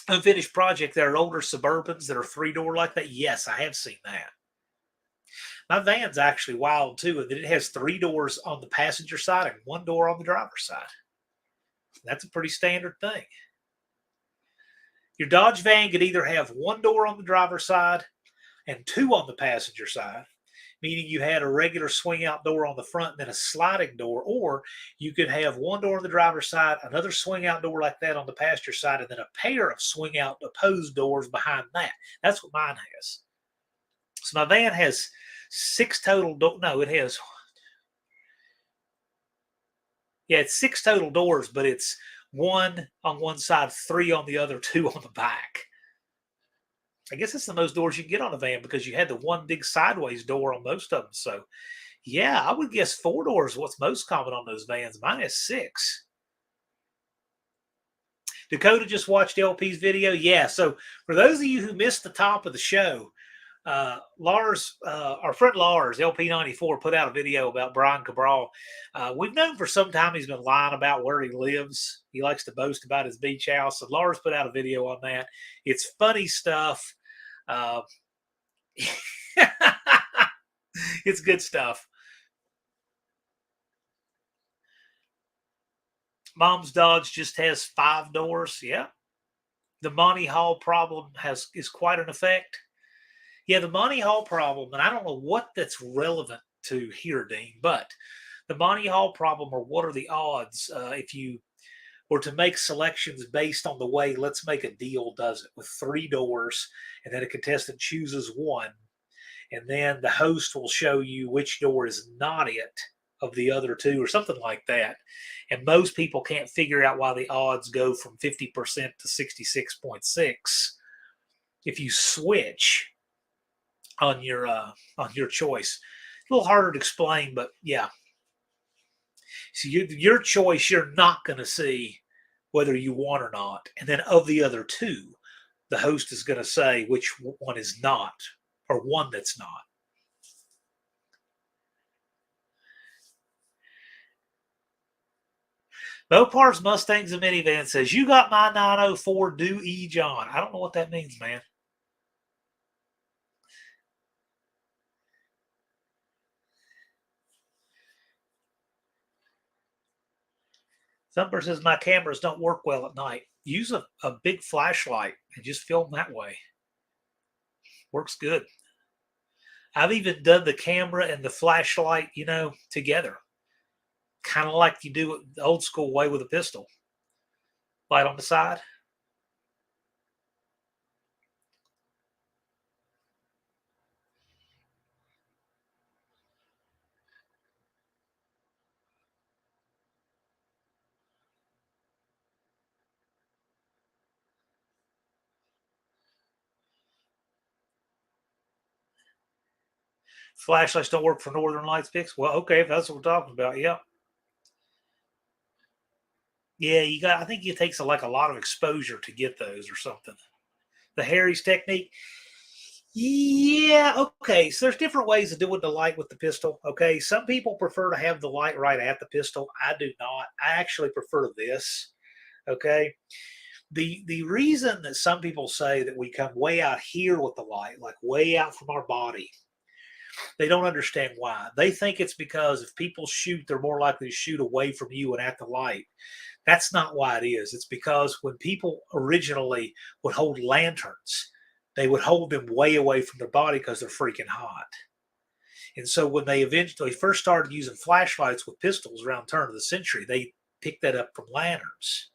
S1: Unfinished project, there are older Suburbans that are 3-door like that. Yes, I have seen that. My van's actually wild too, and it has 3 doors on the passenger side and 1 door on the driver's side. That's a pretty standard thing. Your Dodge van could either have 1 door on the driver's side and 2 on the passenger side, meaning you had a regular swing out door on the front and then a sliding door, or you could have 1 door on the driver's side, another swing out door like that on the passenger side, and then a pair of swing out opposed doors behind that. That's what mine has. So my van has 6 total no, it has, yeah, it's 6 total doors, but it's 1 on one side, 3 on the other, 2 on the back. I guess it's the most doors you can get on a van because you had the one big sideways door on most of them. So, yeah, I would guess 4 doors what's most common on those vans. Mine is 6. Dakota just watched LP's video. Yeah, so for those of you who missed the top of the show, Lars, our friend Lars, LP94, put out a video about Brian Cabral. We've known for some time he's been lying about where he lives. He likes to boast about his beach house. So Lars put out a video on that. It's funny stuff. It's good stuff. Mom's Dodge just has 5 doors. Yeah. The Monty Hall problem is quite an effect. Yeah, the Monty Hall problem, and I don't know what that's relevant to here, Dean, but the Monty Hall problem, or what are the odds if you were to make selections based on the way Let's Make a Deal does it, with 3 doors, and then a contestant chooses one, and then the host will show you which door is not it of the other 2, or something like that. And most people can't figure out why the odds go from 50% to 66.6 if you switch on your choice. A little harder to explain, but yeah. So your choice, you're not going to see whether you won or not. And then of the other 2, the host is going to say which one is not, or one that's not. Mopar's Mustangs and Minivan says, you got my 904, do E. John. I don't know what that means, man. Thumper says, my cameras don't work well at night. Use a big flashlight and just film that way. Works good. I've even done the camera and the flashlight, together. Kind of like you do it the old school way with a pistol. Light on the side. Flashlights don't work for Northern Lights pics. Well, okay, if that's what we're talking about, yeah. Yeah, you got. I think it takes like a lot of exposure to get those or something. The Harry's technique. Yeah, okay. So there's different ways of doing the light with the pistol. Okay, some people prefer to have the light right at the pistol. I do not. I actually prefer this. Okay, the reason that some people say that we come way out here with the light, like way out from our body, they don't understand why. They think it's because if people shoot, they're more likely to shoot away from you and at the light. That's not why it is. It's because when people originally would hold lanterns, they would hold them way away from their body because they're freaking hot. And so when they eventually first started using flashlights with pistols around the turn of the century, they picked that up from lanterns.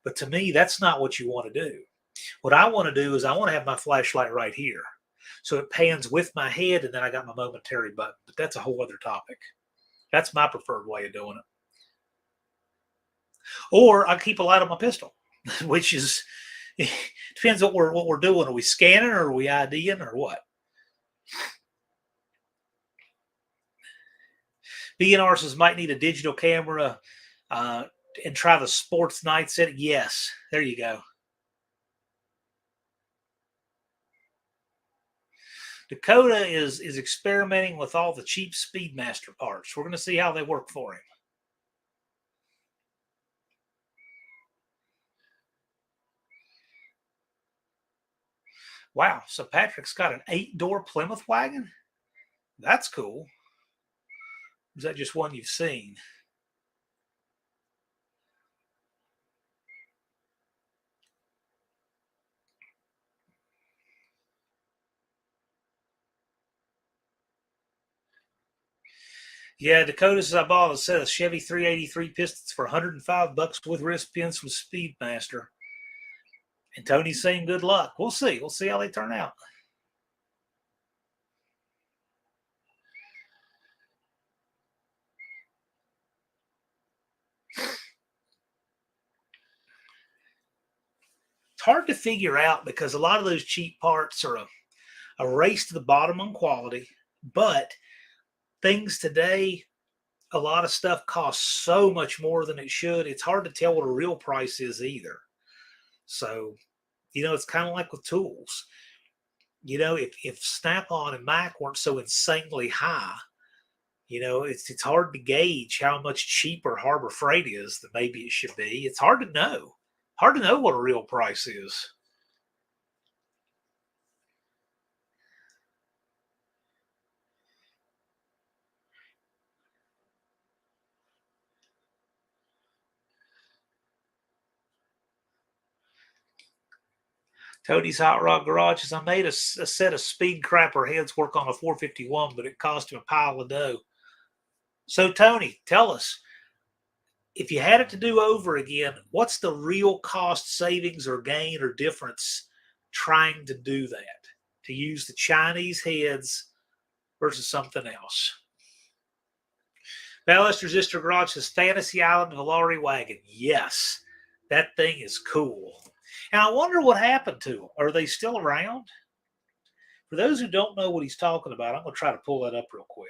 S1: But to me, that's not what you want to do. What I want to do is I want to have my flashlight right here. So it pans with my head and then I got my momentary button. But that's a whole other topic. That's my preferred way of doing it. Or I keep a light on my pistol, which is depends what we're doing. Are we scanning or are we IDing or what? B&R says might need a digital camera and try the sports night set. Yes, there you go. Dakota is experimenting with all the cheap Speedmaster parts. We're going to see how they work for him. Wow, so Patrick's got an 8-door Plymouth wagon? That's cool. Is that just one you've seen? Yeah, Dakota says I bought a set of Chevy 383 Pistons for $105 with wrist pins from Speedmaster. And Tony's saying good luck. We'll see. We'll see how they turn out. It's hard to figure out because a lot of those cheap parts are a race to the bottom on quality. But things today, a lot of stuff costs so much more than it should. It's hard to tell what a real price is either. So, it's kind of like with tools. If Snap-on and Mac weren't so insanely high, it's hard to gauge how much cheaper Harbor Freight is than maybe it should be. It's hard to know. Hard to know what a real price is. Tony's Hot Rod Garage says, I made a set of speed crapper heads work on a 451, but it cost him a pile of dough. So, Tony, tell us, if you had it to do over again, what's the real cost savings or gain or difference trying to do that? To use the Chinese heads versus something else? Ballister's Resistor Garage says Fantasy Island Valari wagon. Yes, that thing is cool. And I wonder what happened to them. Are they still around? For those who don't know what he's talking about, I'm going to try to pull that up real quick.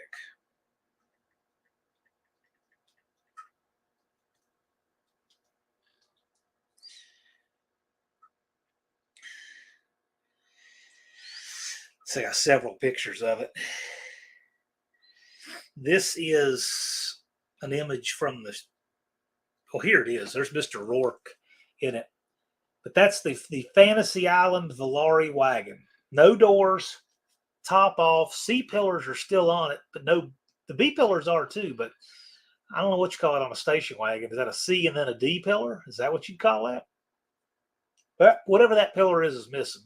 S1: See, I got several pictures of it. This is an image from the. Oh, here it is. There's Mr. Rourke in it. But that's the Fantasy Island Valari wagon. No doors, top off. C pillars are still on it, but no, the B pillars are too. But I don't know what you call it on a station wagon. Is that a C and then a D pillar? Is that what you call that? But whatever that pillar is missing.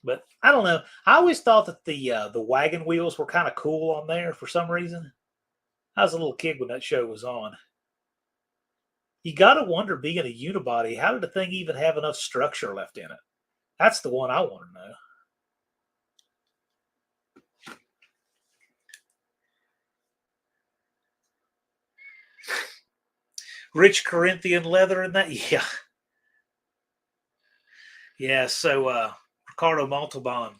S1: But I don't know. I always thought that the wagon wheels were kind of cool on there for some reason. I was a little kid when that show was on. You got to wonder, being a unibody, how did the thing even have enough structure left in it? That's the one I want to know. Rich Corinthian leather in that? Yeah. Yeah, so Ricardo Montalban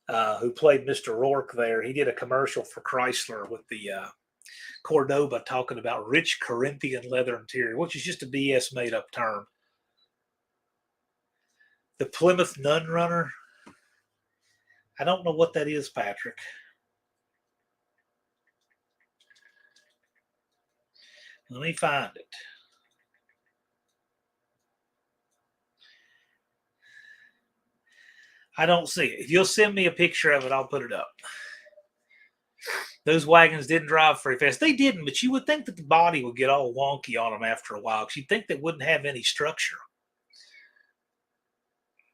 S1: who played Mr. Rourke there. He did a commercial for Chrysler with the Cordoba talking about rich Corinthian leather interior, which is just a BS made up term. The Plymouth Nun Runner. I don't know what that is, Patrick. Let me find it. I don't see it. If you'll send me a picture of it, I'll put it up. Those wagons didn't drive very fast. They didn't, but you would think that the body would get all wonky on them after a while because you'd think they wouldn't have any structure.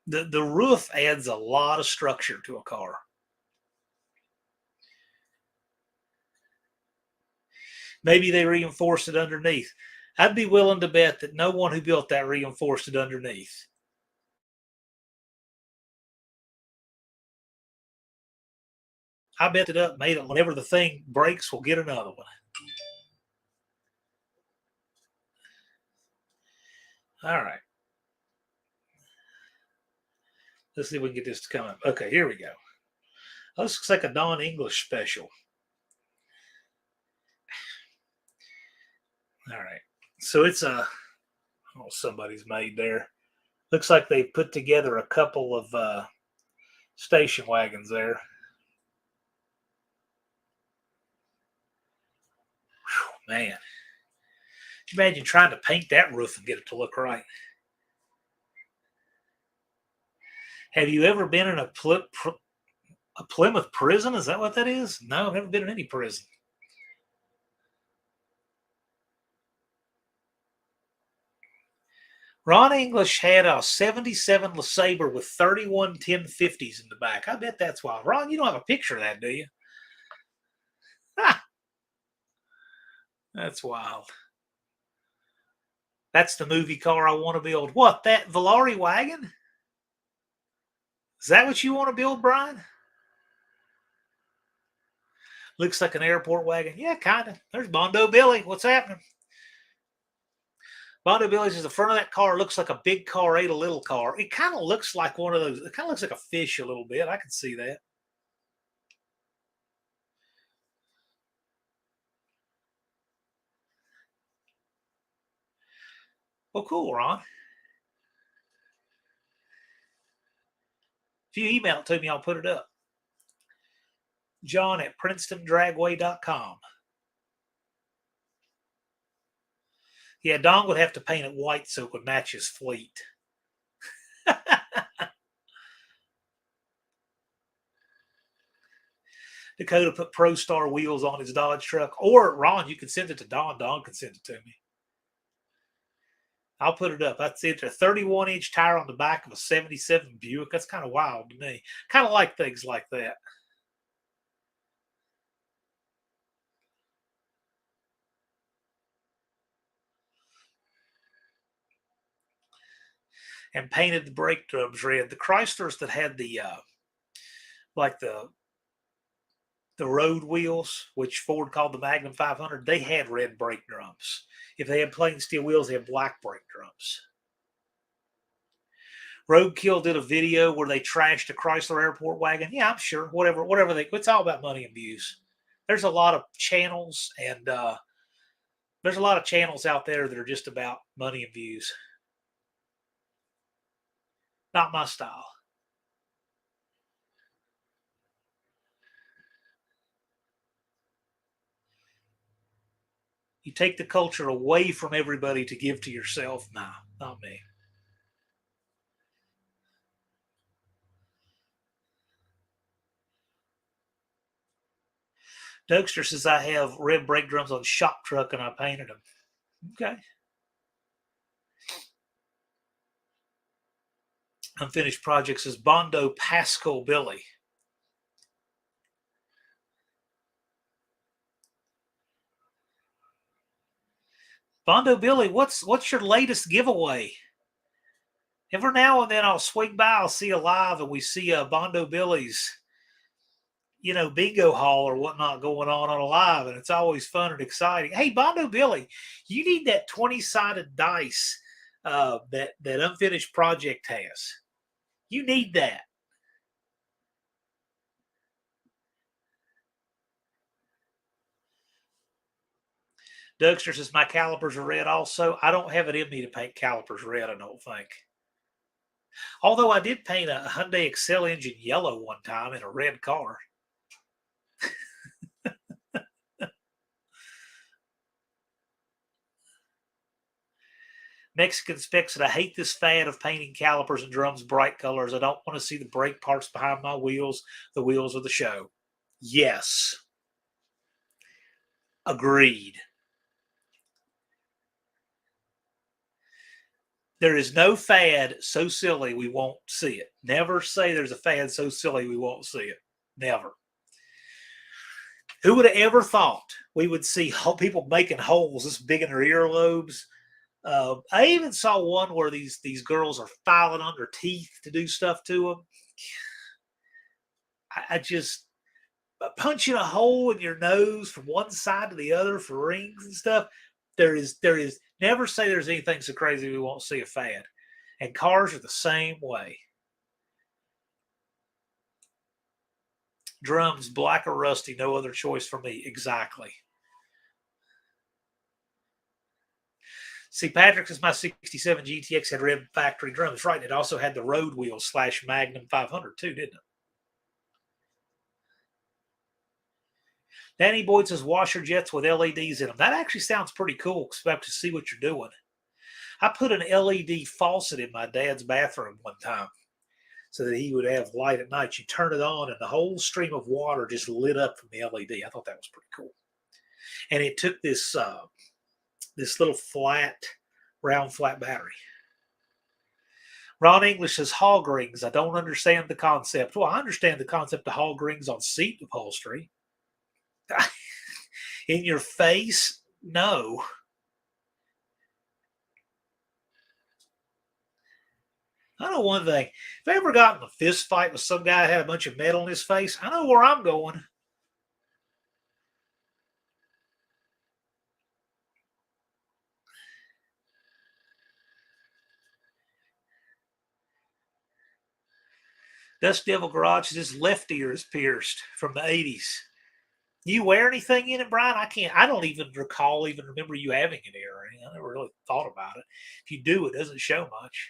S1: The roof adds a lot of structure to a car. Maybe they reinforced it underneath. I'd be willing to bet that no one who built that reinforced it underneath. I bet it up, made it. Whenever the thing breaks, we'll get another one. All right. Let's see if we can get this to come up. Okay, here we go. Oh, this looks like a Don English special. All right. So it's somebody's made there. Looks like they put together a couple of station wagons there. Whew, man. Imagine trying to paint that roof and get it to look right. Have you ever been in a Plymouth prison? Is that what that is? No, I've never been in any prison. Ron English had a 77 LeSabre with 31 1050s in the back. I bet that's why. Ron, you don't have a picture of that, do you? Ah, that's wild. That's the movie car I want to build. What, that Volare wagon? Is that what you want to build, Brian? Looks like an airport wagon. Yeah, kind of. There's Bondo Billy. What's happening? Bondo Billy's is the front of that car. Looks like a big car ate a little car. It kind of looks like one of those. It kind of looks like a fish a little bit. I can see that. Well, cool, Ron. If you email it to me, I'll put it up. John at PrincetonDragway.com. Yeah, Don would have to paint it white so it would match his fleet. Dakota put ProStar wheels on his Dodge truck. Or, Ron, you can send it to Don. Don can send it to me. I'll put it up. That's it. A 31-inch tire on the back of a 77 Buick. That's kind of wild to me. Kind of like things like that. And painted the brake drums red. The Chryslers that had the like the road wheels, which Ford called the Magnum 500, they had red brake drums. If they had plain steel wheels, they had black brake drums. Roadkill did a video where they trashed a Chrysler airport wagon. Yeah, I'm sure. Whatever it's all about money and views. There's a lot of channels, and there's a lot of channels out there that are just about money and views. Not my style. You take the culture away from everybody to give to yourself. Nah, not me. Dougster says I have red brake drums on shop truck and I painted them. Okay. Unfinished project says Bondo Pascal Billy. Bondo Billy, what's your latest giveaway? Every now and then I'll swing by, I'll see a live, and we see Bondo Billy's, bingo hall or whatnot going on a live, and it's always fun and exciting. Hey, Bondo Billy, you need that 20-sided dice that Unfinished Project has. You need that. Dougster says my calipers are red also. I don't have it in me to paint calipers red, I don't think. Although I did paint a Hyundai Excel engine yellow one time in a red car. Mexican Specs said, I hate this fad of painting calipers and drums bright colors. I don't want to see the brake parts behind my wheels. The wheels of the show. Yes. Agreed. There is no fad so silly we won't see it. Never say there's a fad so silly we won't see it. Never. Who would have ever thought we would see people making holes this big in their earlobes? I even saw one where these girls are filing on their teeth to do stuff to them. I just punching a hole in your nose from one side to the other for rings and stuff. There is never say there's anything so crazy we won't see a fad. And cars are the same way. Drums, black or rusty, no other choice for me. Exactly. See, Patrick says my 67 GTX had red factory drums. Right. It also had the road wheels / Magnum 500 too, didn't it? Danny Boyd says washer jets with LEDs in them. That actually sounds pretty cool, expect to see what you're doing. I put an LED faucet in my dad's bathroom one time so that he would have light at night. You turn it on and the whole stream of water just lit up from the LED. I thought that was pretty cool. And it took this little round flat battery. Ron English says hog rings. I don't understand the concept. Well, I understand the concept of hog rings on seat upholstery. In your face? No. I know one thing. If I ever got in a fist fight with some guy that had a bunch of metal in his face, I know where I'm going. Dust Devil Garage says his left ear is pierced from the 80s. You wear anything in it, Brian? I don't even remember you having an earring. I never really thought about it. If you do, it doesn't show much.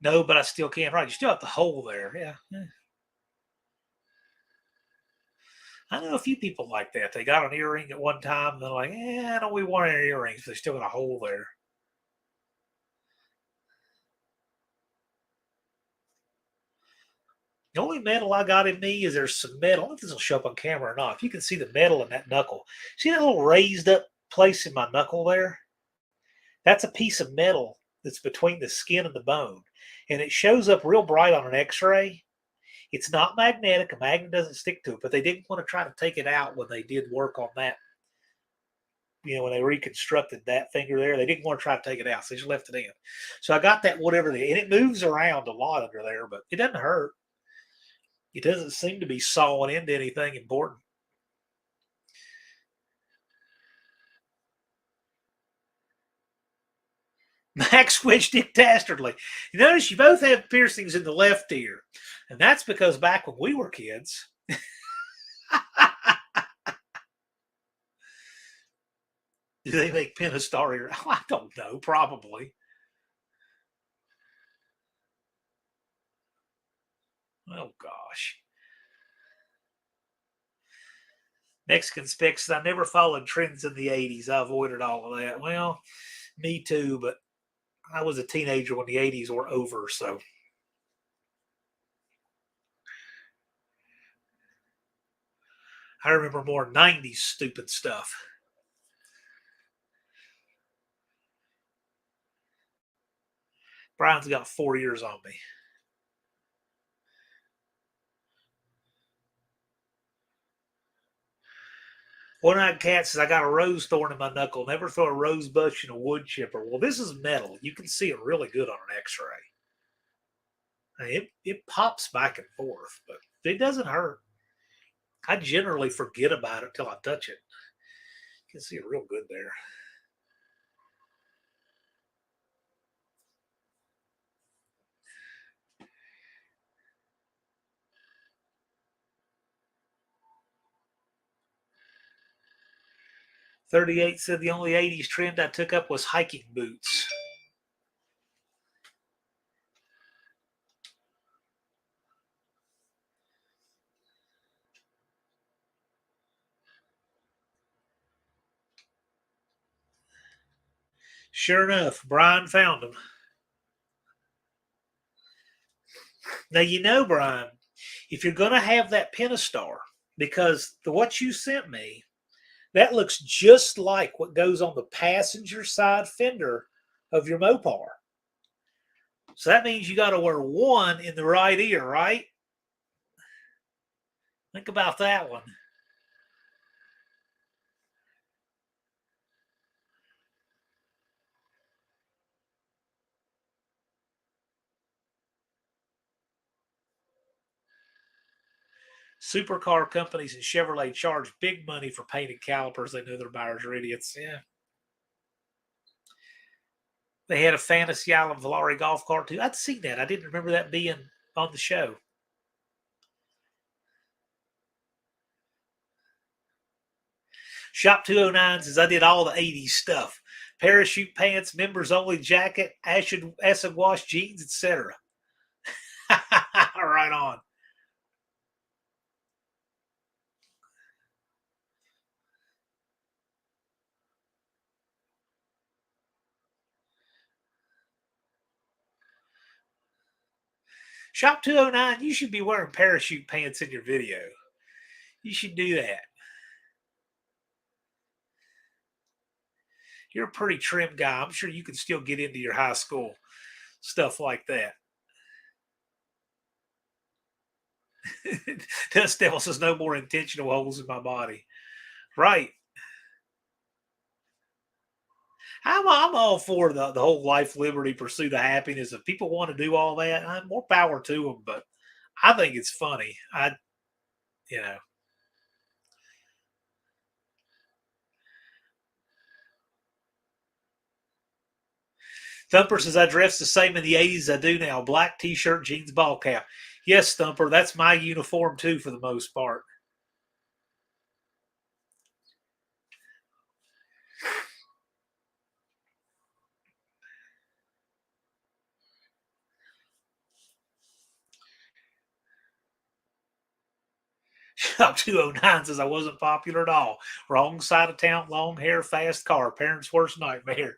S1: No, but I still can. Right. You still have the hole there. Yeah. I know a few people like that. They got an earring at one time, and they're like, I don't we want any earrings. They still got a hole there. The only metal I got in me is there's some metal. I don't know if this will show up on camera or not. If you can see the metal in that knuckle. See that little raised up place in my knuckle there? That's a piece of metal that's between the skin and the bone. And it shows up real bright on an x-ray. It's not magnetic. A magnet doesn't stick to it, but they didn't want to try to take it out when they did work on that. When they reconstructed that finger there, they didn't want to try to take it out. So they just left it in. So I got that and it moves around a lot under there, but it doesn't hurt. It doesn't seem to be sawing into anything important. Max Wedge Dick Dastardly. You notice you both have piercings in the left ear. And that's because back when we were kids. Do they make Pentastar ear? I don't know. Probably. Oh, gosh. Mexican Specs. I never followed trends in the 80s. I avoided all of that. Well, me too, but I was a teenager when the 80s were over, so. I remember more 90s stupid stuff. Brian's got 4 years on me. One-eyed cat says, I got a rose thorn in my knuckle. Never throw a rose bush in a wood chipper. Well, this is metal. You can see it really good on an x-ray. It pops back and forth, but it doesn't hurt. I generally forget about it till I touch it. You can see it real good there. "38 said the only 80s trend I took up was hiking boots." Sure enough, Brian found them. Now, Brian, if you're going to have that Pentastar, because what you sent me, that looks just like what goes on the passenger side fender of your Mopar. So that means you got to wear one in the right ear, right? Think about that one. Supercar companies and Chevrolet charge big money for painted calipers. They know their buyers are idiots. Yeah. They had a Fantasy Island Volare golf cart too. I'd seen that. I didn't remember that being on the show. Shop 209 says I did all the 80s stuff. Parachute pants, members only jacket, acid wash jeans, etc. Right on. Shop 209, you should be wearing parachute pants in your video. You should do that. You're a pretty trim guy. I'm sure you can still get into your high school stuff like that. Dust Devil says no more intentional holes in my body. Right. I'm all for the whole life, liberty, pursuit of happiness. If people want to do all that, more power to them. But I think it's funny. You know, Thumper says I dressed the same in the '80s as I do now: black T-shirt, jeans, ball cap. Yes, Thumper, that's my uniform too for the most part. Shop 209 says I wasn't popular at all. Wrong side of town, long hair, fast car, parents' worst nightmare.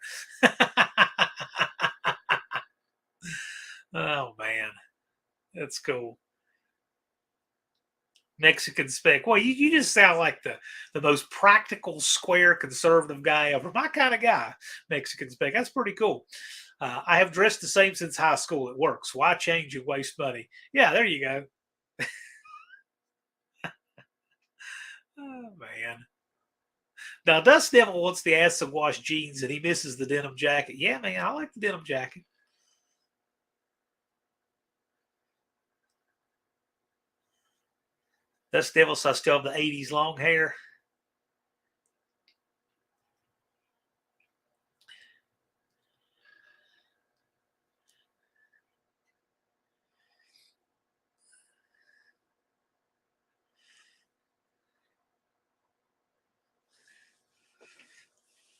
S1: Oh man, that's cool. Mexican spec. Well, you just sound like the most practical, square, conservative guy ever. My kind of guy, Mexican spec. That's pretty cool. I have dressed the same since high school. It works. Why change and waste money? Yeah, there you go. Oh man. Now Dust Devil wants the acid wash jeans and he misses the denim jacket. Yeah, man, I like the denim jacket. Dust Devil, so I still have the '80s long hair.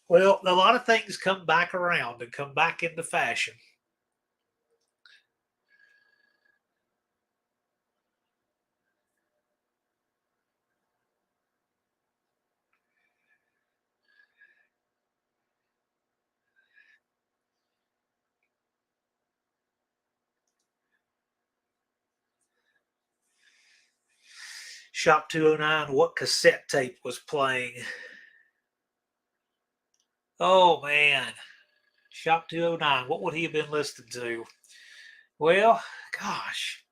S1: Well, a lot of things come back around and come back into fashion. Shop 209, what cassette tape was playing? Oh, man. Shop 209, what would he have been listening to? Well, gosh.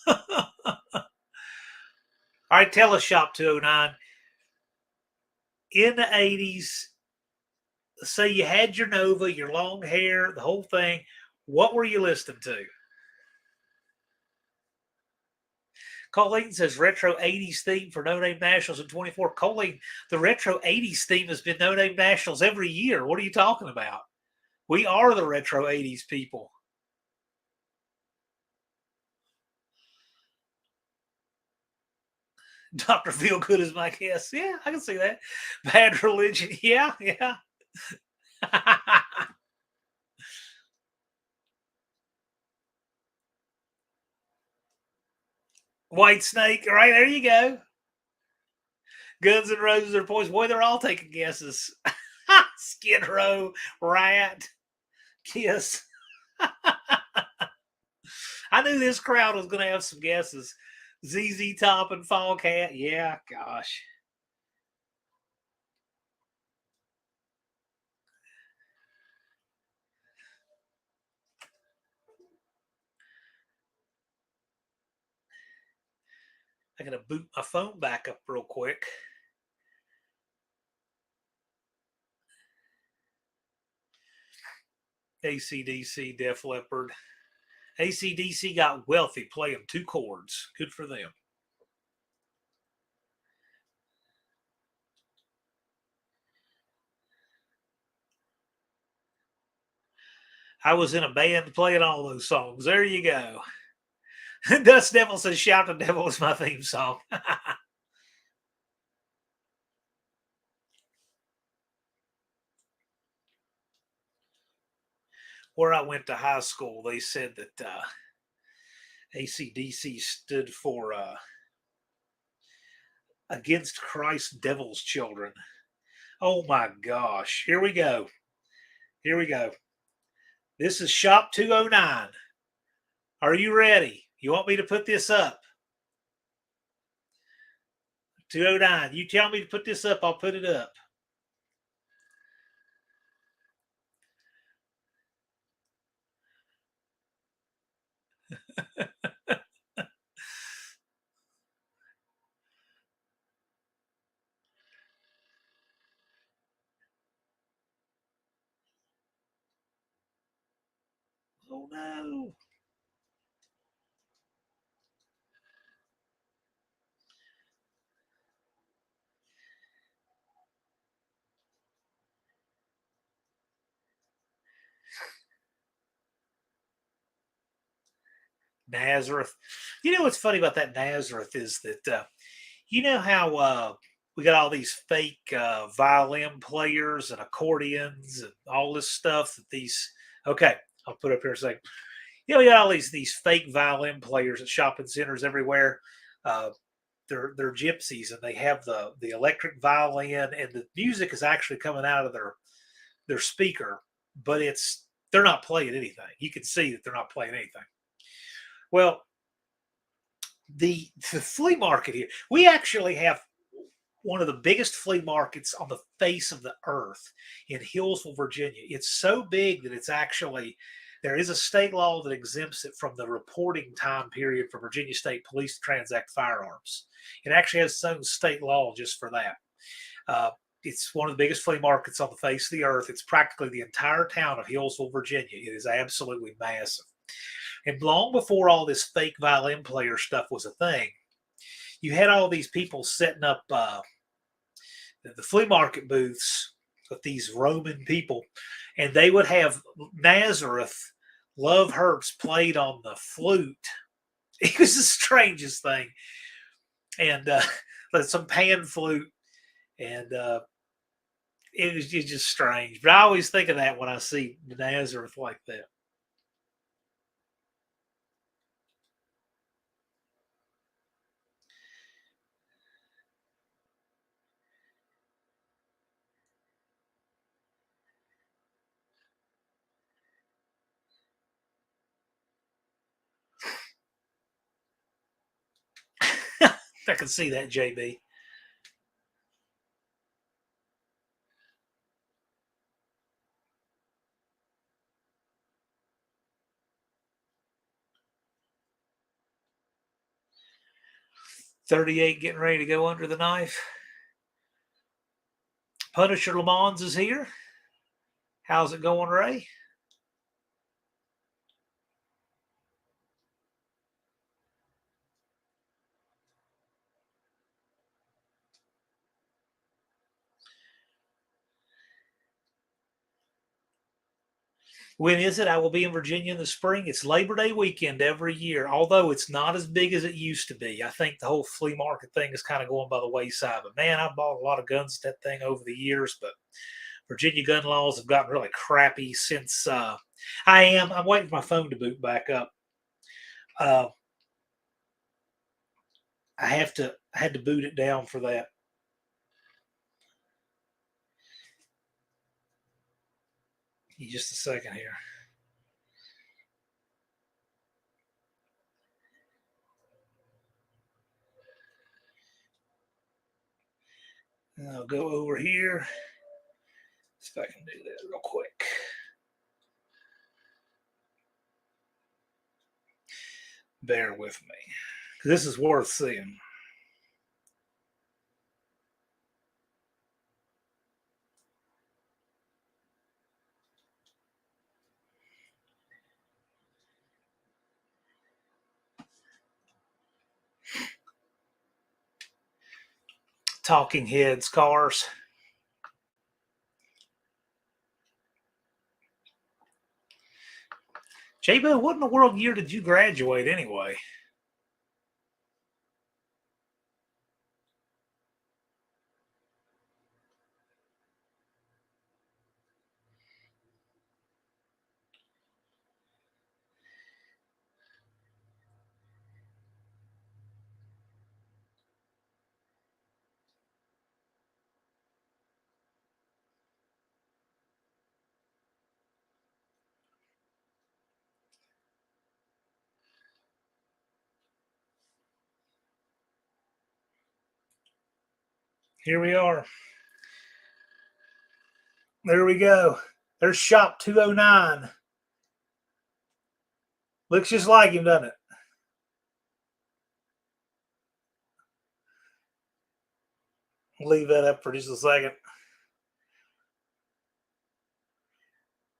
S1: All right, tell us, Shop 209. In the '80s, say you had your Nova, your long hair, the whole thing. What were you listening to? Colleen says retro 80s theme for No Name Nationals in 24. Colleen, the retro 80s theme has been No Name Nationals every year. What are you talking about? We are the retro 80s people. Dr. Feelgood is my guess. Yeah, I can see that. Bad Religion. Yeah, yeah. White Snake. All right, there you go. Guns N' Roses are poison. Boy, they're all taking guesses. Skid Row, Rat, Kiss. I knew this crowd was going to have some guesses. ZZ Top and Fall Cat. Yeah, gosh. I'm going to boot my phone back up real quick. AC/DC, Def Leppard. AC/DC got wealthy playing two chords. Good for them. I was in a band playing all those songs. There you go. Dust Devil says, Shout the Devil is my theme song. Where I went to high school, they said that AC/DC stood for Against Christ Devil's Children. Oh my gosh. Here we go. Here we go. This is Shop 209. Are you ready? You want me to put this up? 209. You tell me to put this up, I'll put it up. Oh no. Nazareth. You know what's funny about that Nazareth is that you know how we got all these fake violin players and accordions and all this stuff that these. Okay, I'll put up here a second. You know, we got all these fake violin players at shopping centers everywhere. Uh, they're gypsies and they have the electric violin and the music is actually coming out of their speaker, but they're not playing anything. You can see that they're not playing anything. Well, the flea market here, we actually have one of the biggest flea markets on the face of the earth in Hillsville, Virginia. It's so big that it's actually there is a state law that exempts it from the reporting time period for Virginia State Police to transact firearms. It actually has its own state law just for that. It's one of the biggest flea markets on the face of the earth. It's practically the entire town of Hillsville, Virginia. It is absolutely massive. And long before all this fake violin player stuff was a thing, you had all these people setting up the flea market booths with these Roman people, and they would have Nazareth Love Hurts played on the flute. It was the strangest thing. And some pan flute. And it was just strange. But I always think of that when I see Nazareth like that. I can see that, JB. .38 getting ready to go under the knife. Punisher Lamons is here. How's it going, Ray? When is it? I will be in Virginia in the spring. It's Labor Day weekend every year, although it's not as big as it used to be. I think the whole flea market thing is kind of going by the wayside. But man, I bought a lot of guns at that thing over the years. But Virginia gun laws have gotten really crappy since I'm waiting for my phone to boot back up. Uh, I had to boot it down for that. Just a second here. And I'll go over here. See if I can do that real quick. Bear with me. This is worth seeing. Talking Heads cars. J-Bo, what in the world year did you graduate anyway? Here we are. There we go. There's Shop 209. Looks just like him, doesn't it? Leave that up for just a second.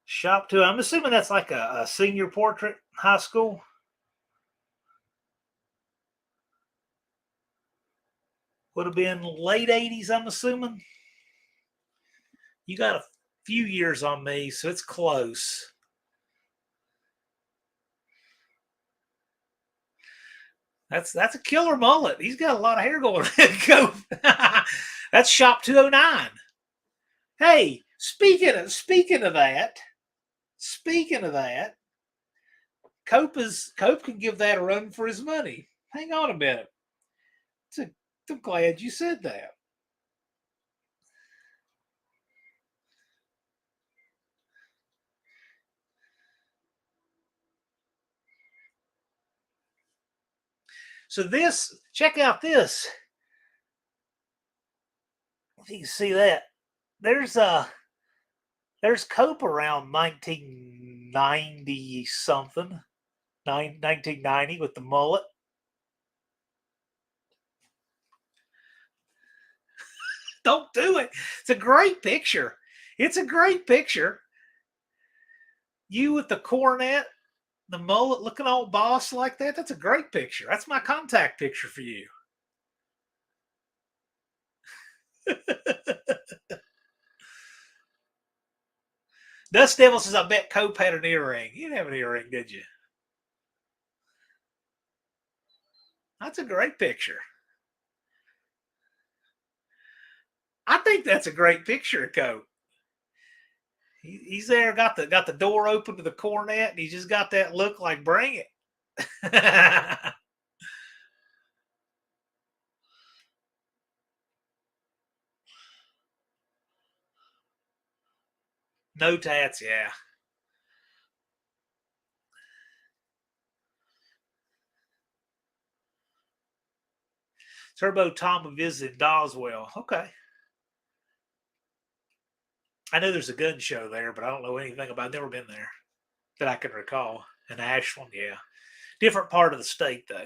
S1: Shop 2. I'm assuming that's like a senior portrait, high school. Would have been late 80s, I'm assuming. You got a few years on me, so it's close. That's a killer mullet. He's got a lot of hair going. That's Shop 209. Hey, speaking of that, Cope can give that a run for his money. Hang on a minute. I'm glad you said that. So check out this. If you can see that, there's Cope around 1990 something, 1990 with the mullet. Don't do it. It's a great picture. It's a great picture. You with the cornet, the mullet, looking all boss like that. That's a great picture. That's my contact picture for you. Dust Devil says, I bet Cope had an earring. You didn't have an earring, did you? That's a great picture. I think that's a great picture of Cope. He's there, got the door open to the cornet, and he just got that look like, bring it. No tats, yeah. Turbo Tom visited Doswell. Okay. I know there's a gun show there, but I don't know anything about it. I've never been there that I can recall. In Ashland, yeah. Different part of the state, though.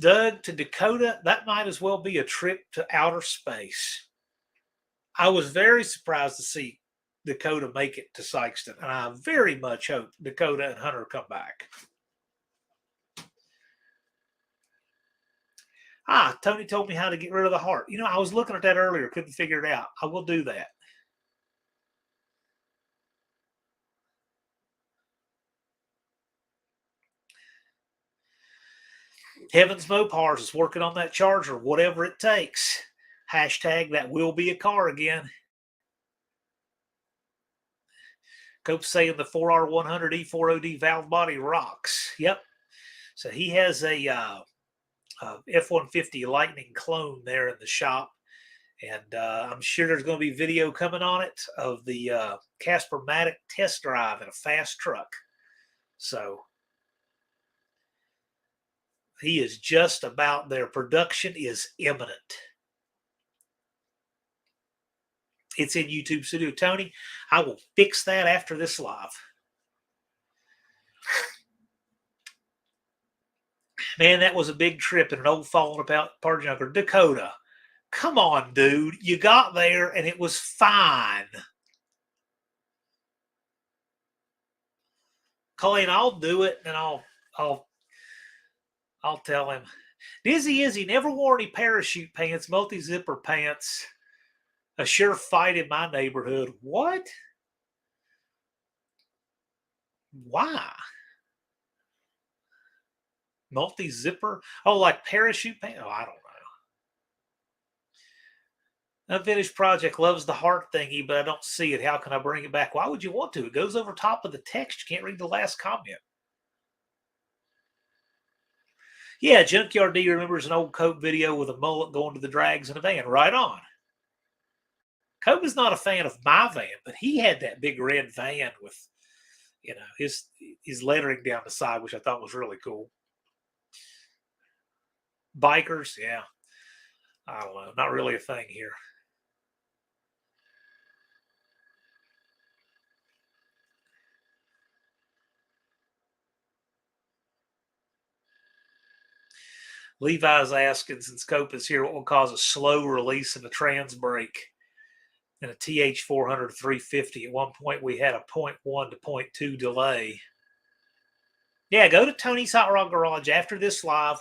S1: Doug, to Dakota, that might as well be a trip to outer space. I was very surprised to see Dakota make it to Sykeston, and I very much hope Dakota and Hunter come back. Tony told me how to get rid of the heart. You know, I was looking at that earlier, couldn't figure it out. I will do that. Heavens Mopars is working on that Charger, whatever it takes. Hashtag that will be a car again. Cope's saying the 4R100 E4OD valve body rocks. Yep. So he has a F-150 Lightning clone there in the shop. And I'm sure there's going to be video coming on it of the Casper Matic test drive in a fast truck. So he is just about there. Production is imminent. It's in YouTube Studio. Tony, I will fix that after this live. Man, that was a big trip in an old falling about part junker. Dakota, come on, dude. You got there and it was fine. Colleen, I'll do it and I'll tell him. Dizzy Izzy never wore any parachute pants, multi-zipper pants. A sure fight in my neighborhood. What? Why? Multi-zipper? Oh, like parachute pants? Oh, I don't know. Unfinished project loves the heart thingy, but I don't see it. How can I bring it back? Why would you want to? It goes over top of the text. You can't read the last comment. Yeah, Junkyard D remembers an old Cope video with a mullet going to the drags in a van. Right on. Cope is not a fan of my van, but he had that big red van with, you know, his lettering down the side, which I thought was really cool. Bikers, yeah. I don't know. Not really a thing here. Levi's asking, since Cope is here, what will cause a slow release of a trans brake in a TH400 350? At one point, we had a 0.1 to 0.2 delay. Yeah, go to Tony's Hot Rod Garage after this live.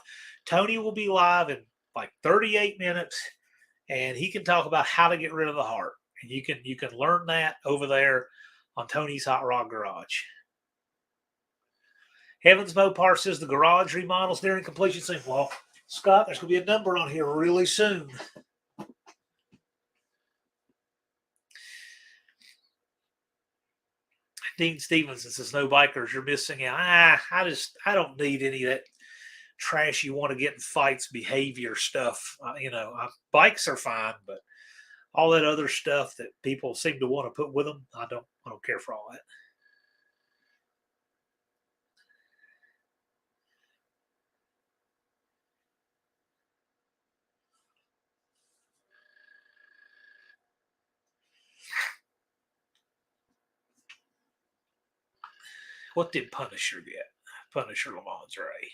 S1: Tony will be live in like 38 minutes, and he can talk about how to get rid of the heart. And you can learn that over there on Tony's Hot Rod Garage. Heavens Mopar says the garage remodels nearing completion soon. Well, Scott, there's going to be a number on here really soon. Dean Stevenson says, no bikers, you're missing out. I don't need any of that trash you want to get in fights behavior stuff. Bikes are fine, but all that other stuff that people seem to want to put with them, I don't care for all that. What did Punisher get? Punisher Lamont Ray.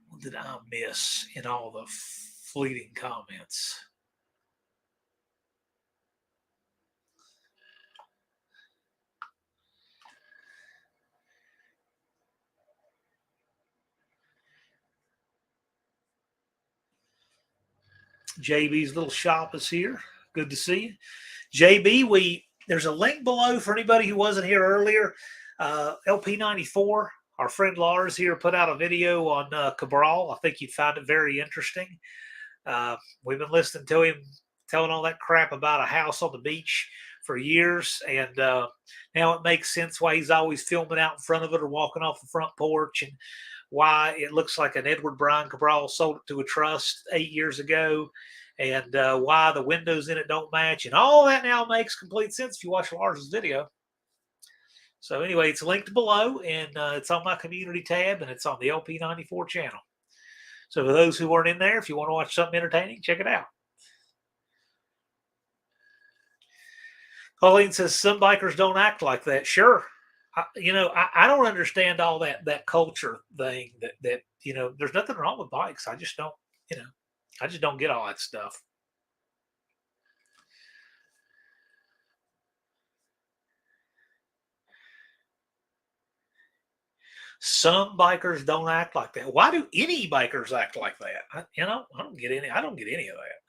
S1: What did I miss in all the fleeting comments? JB's little shop is here. Good to see you. JB, there's a link below for anybody who wasn't here earlier. LP94, our friend Lars here put out a video on Cabral. I think you'd find it very interesting. We've been listening to him telling all that crap about a house on the beach for years, and now it makes sense why he's always filming out in front of it or walking off the front porch, and why it looks like an Edward Brian Cabral sold it to a trust 8 years ago, and why the windows in it don't match, and all that now makes complete sense if you watch Lars's video. So anyway, it's linked below, and it's on my community tab, and it's on the LP94 channel. So for those who weren't in there, if you want to watch something entertaining, check it out. Colleen says, some bikers don't act like that. Sure. I don't understand all that culture thing. That there's nothing wrong with bikes. I just don't. You know, I just don't get all that stuff. Some bikers don't act like that. Why do any bikers act like that? I don't get any. I don't get any of that.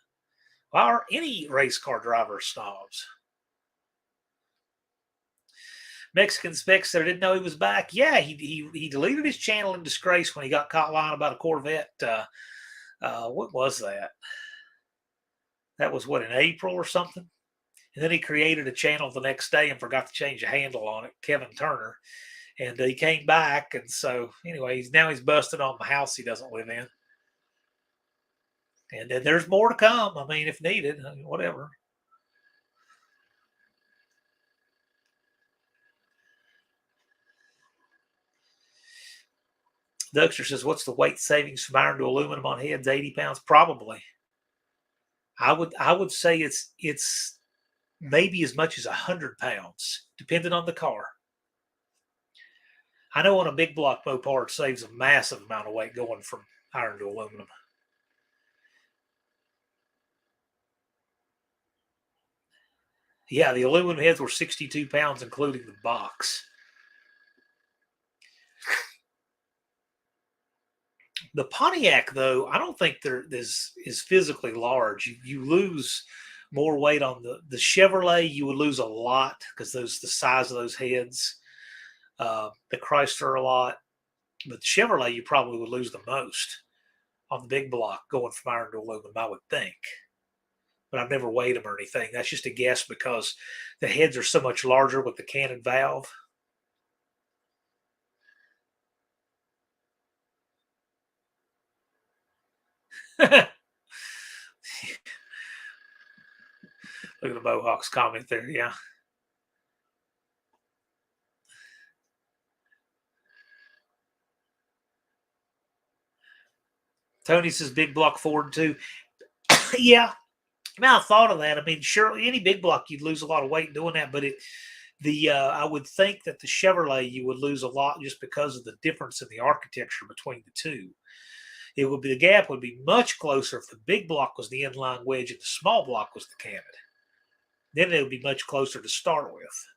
S1: Why are any race car drivers snobs? Mexican Specs there didn't know he was back. Yeah, he deleted his channel in disgrace when he got caught lying about a Corvette. What was that? That was what, in April or something. And then he created a channel the next day and forgot to change the handle on it, Kevin Turner. And he came back, and so anyway, he's busted on the house he doesn't live in. And then there's more to come. I mean, if needed, whatever. Duxter says, "What's the weight savings from iron to aluminum on heads? 80 pounds, probably. I would say it's maybe as much as 100 pounds, depending on the car. I know on a big block Mopar it saves a massive amount of weight going from iron to aluminum. Yeah, the aluminum heads were 62 pounds, including the box. The Pontiac, though, I don't think there is physically large. You lose more weight on the Chevrolet. You would lose a lot because the size of those heads. The Chrysler a lot, but the Chevrolet you probably would lose the most on the big block going from iron to aluminum. I would think, but I've never weighed them or anything. That's just a guess because the heads are so much larger with the cannon valve. Look at the Mohawks comment there. Yeah. Tony says big block Ford too. Yeah. I mean, I thought of that. I mean, surely any big block you'd lose a lot of weight doing that, but I would think that the Chevrolet you would lose a lot just because of the difference in the architecture between the two. The gap would be much closer if the big block was the inline wedge and the small block was the cannon. Then it would be much closer to start with.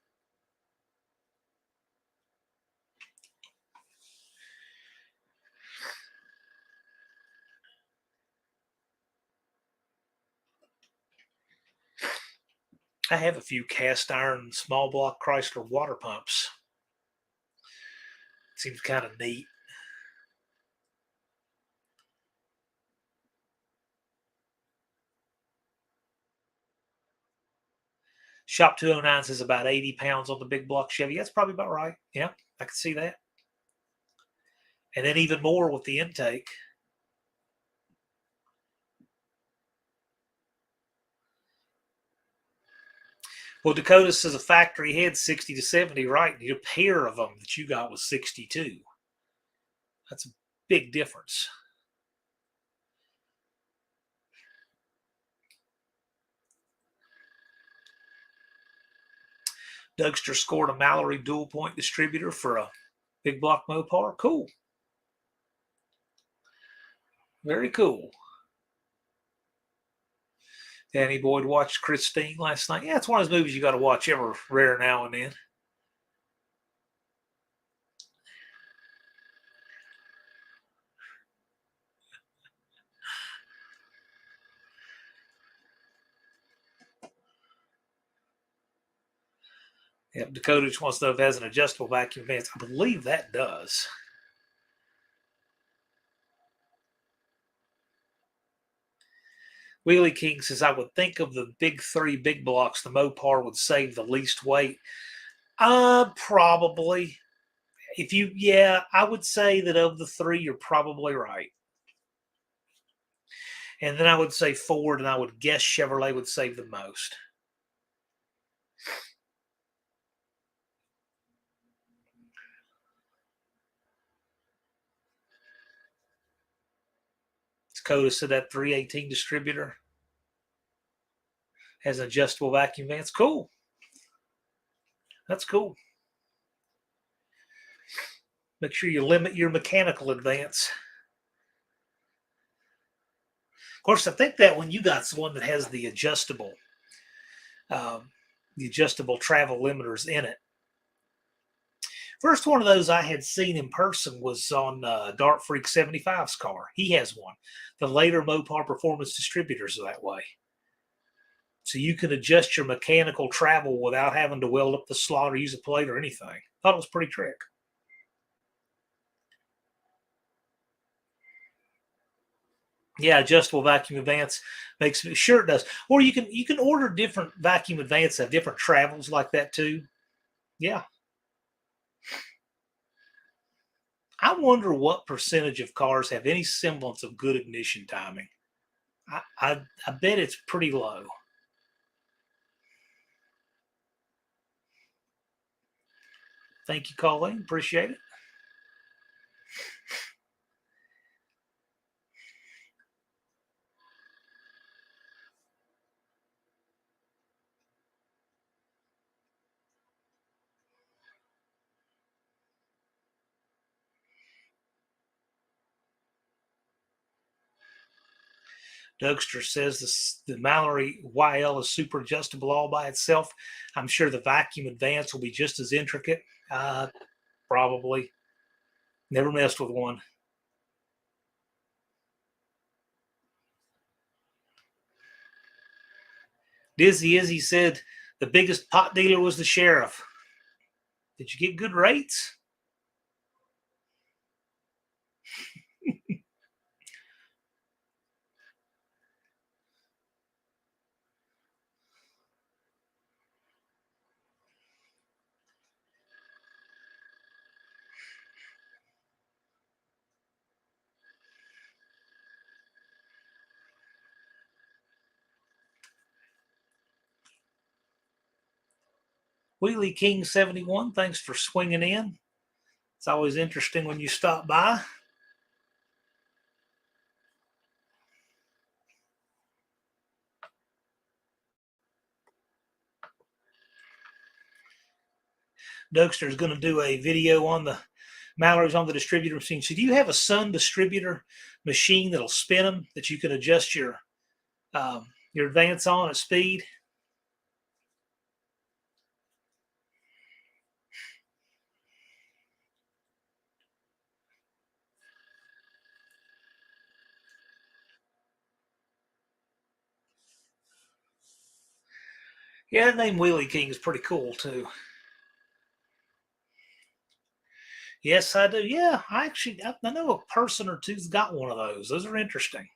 S1: I have a few cast iron small block Chrysler water pumps. Seems kind of neat. Shop 209 says about 80 pounds on the big block Chevy. That's probably about right. Yeah, I can see that. And then even more with the intake. Well, Dakota says a factory head 60 to 70, right? Your pair of them that you got was 62. That's a big difference. Dougster scored a Mallory dual point distributor for a big block Mopar. Cool. Very cool. Danny Boyd watched Christine last night. Yeah, it's one of those movies you got to watch every rare now and then. Yeah, Dakota just wants to know if it has an adjustable vacuum vents. I believe that does. Wheelie King says, I would think of the big three big blocks, the Mopar would save the least weight. Probably. I would say that of the three, you're probably right. And then I would say Ford, and I would guess Chevrolet would save the most. Dakota said that 318 distributor has an adjustable vacuum vents. Cool. That's cool. Make sure you limit your mechanical advance. Of course, I think that one you got's the one that has um, the adjustable travel limiters in it. First one of those I had seen in person was on Dart Freak 75's car. He has one. The later Mopar Performance distributors are that way. So you can adjust your mechanical travel without having to weld up the slot or use a plate or anything. Thought it was a pretty trick. Yeah, adjustable vacuum advance makes sure it does. Or you can order different vacuum advance have different travels like that too. Yeah. I wonder what percentage of cars have any semblance of good ignition timing. I bet it's pretty low. Thank you, Colleen. Appreciate it. Dougster says the Mallory YL is super adjustable all by itself. I'm sure the vacuum advance will be just as intricate. Probably. Never messed with one. Dizzy Izzy said the biggest pot dealer was the sheriff. Did you get good rates? Wheelie King 71, thanks for swinging in. It's always interesting when you stop by. Dougster is going to do a video on the Mallory's on the distributor machine. So do you have a Sun distributor machine that'll spin them that you can adjust your advance on at speed? Yeah, the name Wheelie King is pretty cool too. Yes, I do. Yeah, I know a person or two's got one of those. Those are interesting.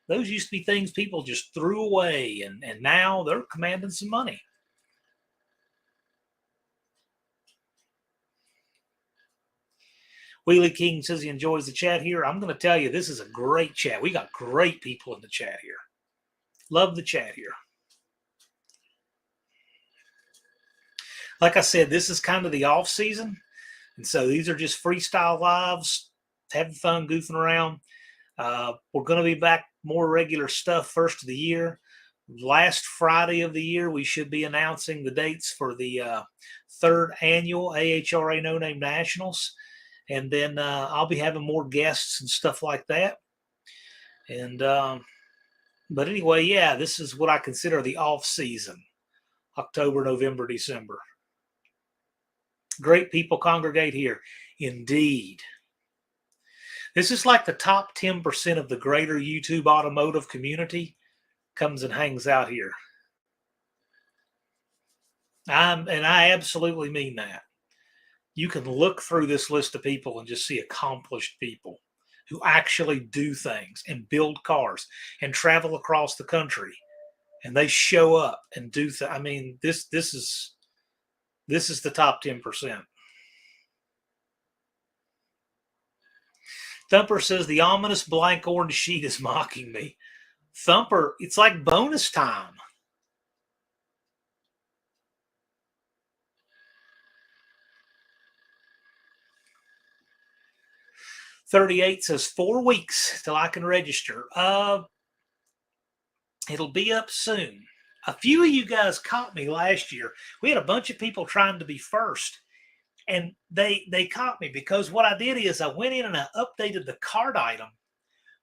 S1: Those used to be things people just threw away, and now they're commanding some money. Wheelie King says he enjoys the chat here. I'm going to tell you, this is a great chat. We got great people in the chat here. Love the chat here. Like I said, this is kind of the off season. And so these are just freestyle lives, having fun, goofing around. We're going to be back more regular stuff first of the year. Last Friday of the year, we should be announcing the dates for the third annual AHRA No Name Nationals. And then I'll be having more guests and stuff like that. And but anyway, yeah, this is what I consider the off season: October, November, December. Great people congregate here, indeed. This is like the top 10% of the greater YouTube automotive community comes and hangs out here. And I absolutely mean that. You can look through this list of people and just see accomplished people who actually do things and build cars and travel across the country, and they show up and do I mean, this is the top 10%. Thumper says the ominous blank orange sheet is mocking me. Thumper, it's like bonus time. $38 says 4 weeks till I can register. It'll be up soon. A few of you guys caught me last year. We had a bunch of people trying to be first, And they caught me because what I did is I went in and I updated the cart item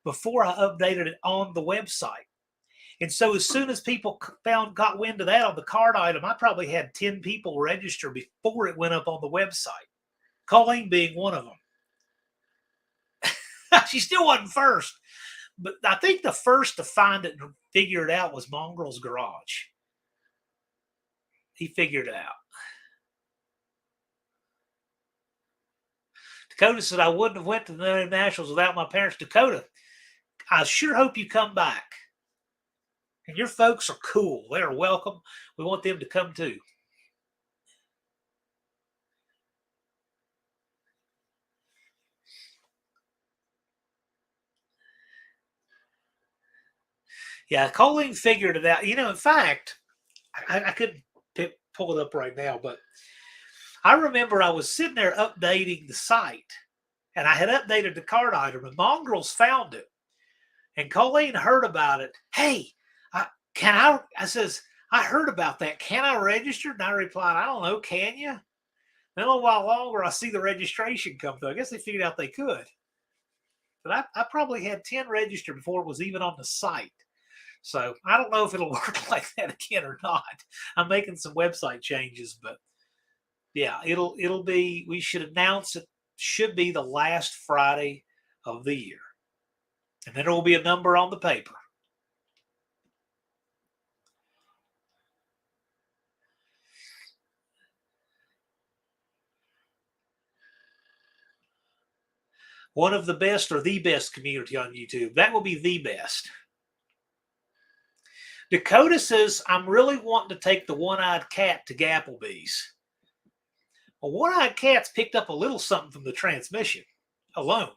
S1: before I updated it on the website. And so as soon as people got wind of that on the cart item, I probably had 10 people register before it went up on the website. Colleen being one of them. She still wasn't first, but I think the first to find it and figure it out was Mongrel's Garage. He figured it out. Dakota said, I wouldn't have went to the Nationals without my parents. Dakota, I sure hope you come back. And your folks are cool. They're welcome. We want them to come too. Yeah, Colleen figured it out. In fact, I couldn't pull it up right now, but I remember I was sitting there updating the site, and I had updated the cart item, and Mongrels found it. And Colleen heard about it. Hey, I says, I heard about that. Can I register? And I replied, I don't know. Can you? Then a little while longer, I see the registration come through. I guess they figured out they could. But I probably had 10 registered before it was even on the site. So I don't know if it'll work like that again or not. I'm making some website changes, but yeah, it'll be, we should announce it should be the last Friday of the year. And then there will be a number on the paper. One of the best or the best community on YouTube. That will be the best. Dakota says, I'm really wanting to take the one-eyed cat to Gapplebee's. Well, one-eyed cat's picked up a little something from the transmission alone.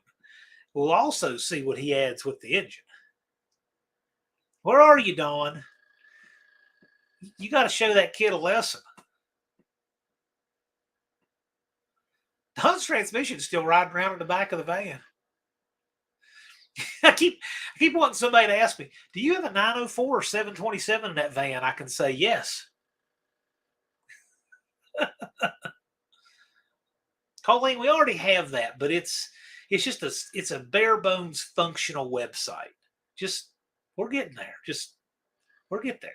S1: We'll also see what he adds with the engine. Where are you, Dawn? You got to show that kid a lesson. Dawn's transmission is still riding around in the back of the van. I keep wanting somebody to ask me, do you have a 904 or 727 in that van? I can say yes. Colleen, we already have that, but it's just it's a bare bones functional website. Just we're getting there. We're getting there.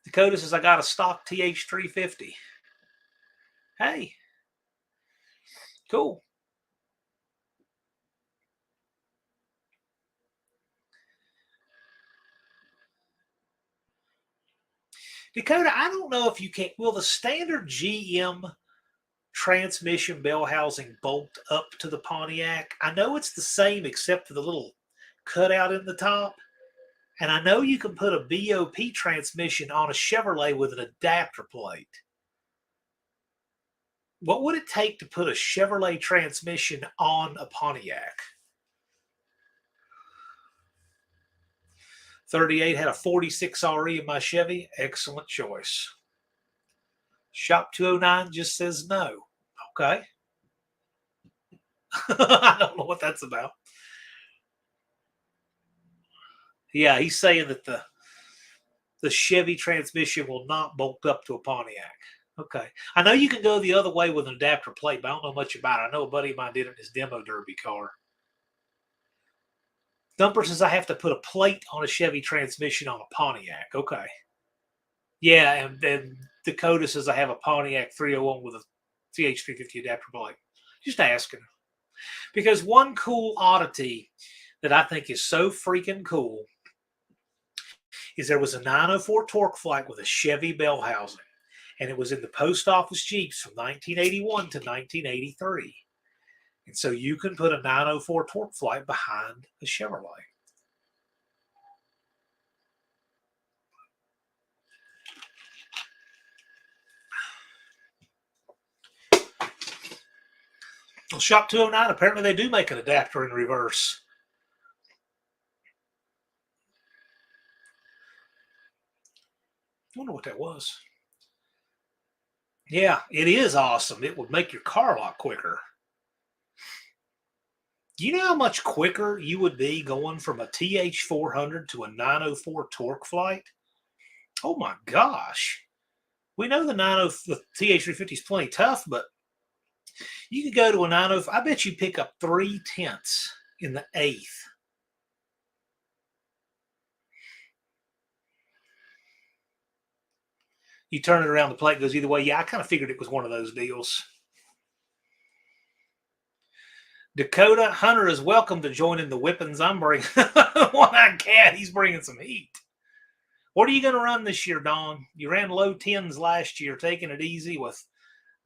S1: Dakota says I got a stock TH350. Hey, cool. Dakota, I don't know if you can. Will the standard GM transmission bell housing bolt up to the Pontiac? I know it's the same except for the little cutout in the top. And I know you can put a BOP transmission on a Chevrolet with an adapter plate. What would it take to put a Chevrolet transmission on a Pontiac? 38 had a 46 RE in my Chevy. Excellent choice. Shop 209 just says no. Okay. I don't know what that's about. Yeah, he's saying that the Chevy transmission will not bolt up to a Pontiac. Okay. I know you can go the other way with an adapter plate, but I don't know much about it. I know a buddy of mine did it in his demo derby car. Thumper says I have to put a plate on a Chevy transmission on a Pontiac. Okay. Yeah, and then Dakota says I have a Pontiac 301 with a TH350 adapter plate. Just asking. Because one cool oddity that I think is so freaking cool is there was a 904 Torque Flight with a Chevy bell housing, and it was in the post office Jeeps from 1981 to 1983. And so you can put a 904 Torque Flight behind a Chevrolet. Well, Shop 209, apparently they do make an adapter in reverse. I wonder what that was. Yeah, it is awesome. It would make your car a lot quicker. Do you know how much quicker you would be going from a TH400 to a 904 Torque Flight? Oh my gosh. We know the 90, the TH350 is plenty tough, but you could go to a 90. I bet you pick up 3/10 in the eighth. You turn it around, the plate goes either way. Yeah, I kind of figured it was one of those deals. Dakota Hunter is welcome to join in the whippings. I'm bringing one-eyed cat. He's bringing some heat. What are you going to run this year, Don? You ran low 10s last year, taking it easy with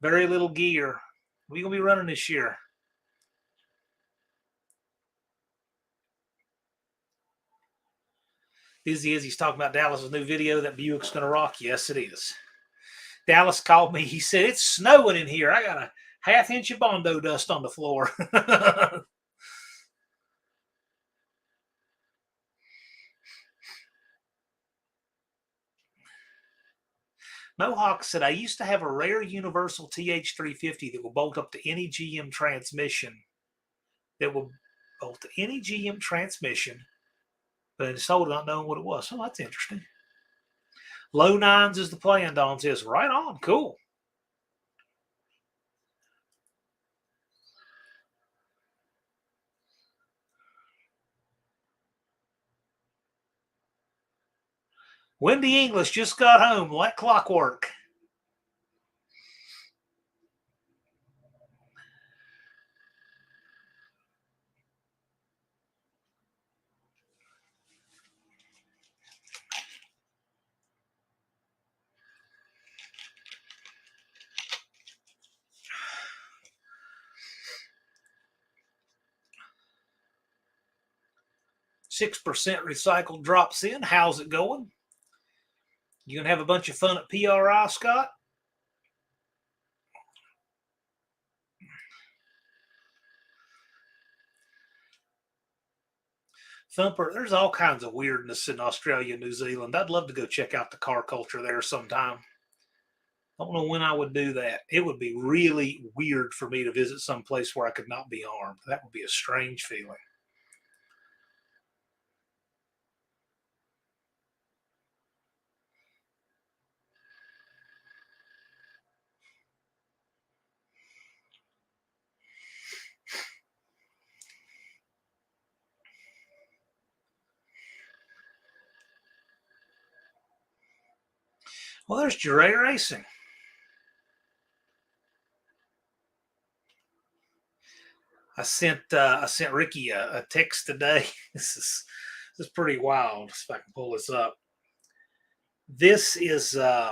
S1: very little gear. What are you going to be running this year? Dizzy Izzy's talking about Dallas's new video that Buick's going to rock. Yes, it is. Dallas called me. He said, it's snowing in here. I got a half-inch of Bondo dust on the floor. Mohawk said, I used to have a rare universal TH350 that will bolt up to any GM transmission. That will bolt to any GM transmission. But I sold it not knowing what it was. Oh, that's interesting. Low 9s is the plan, Don says. Right on. Cool. Wendy English just got home like clockwork. $6 recycled drops in. How's it going? You gonna have a bunch of fun at PRI, Scott? Thumper, there's all kinds of weirdness in Australia and New Zealand. I'd love to go check out the car culture there sometime. I don't know when I would do that. It would be really weird for me to visit some place where I could not be armed. That would be a strange feeling. Well, there's Jure Racing. I sent Ricky a text today. This is pretty wild. If I can pull this up. This is I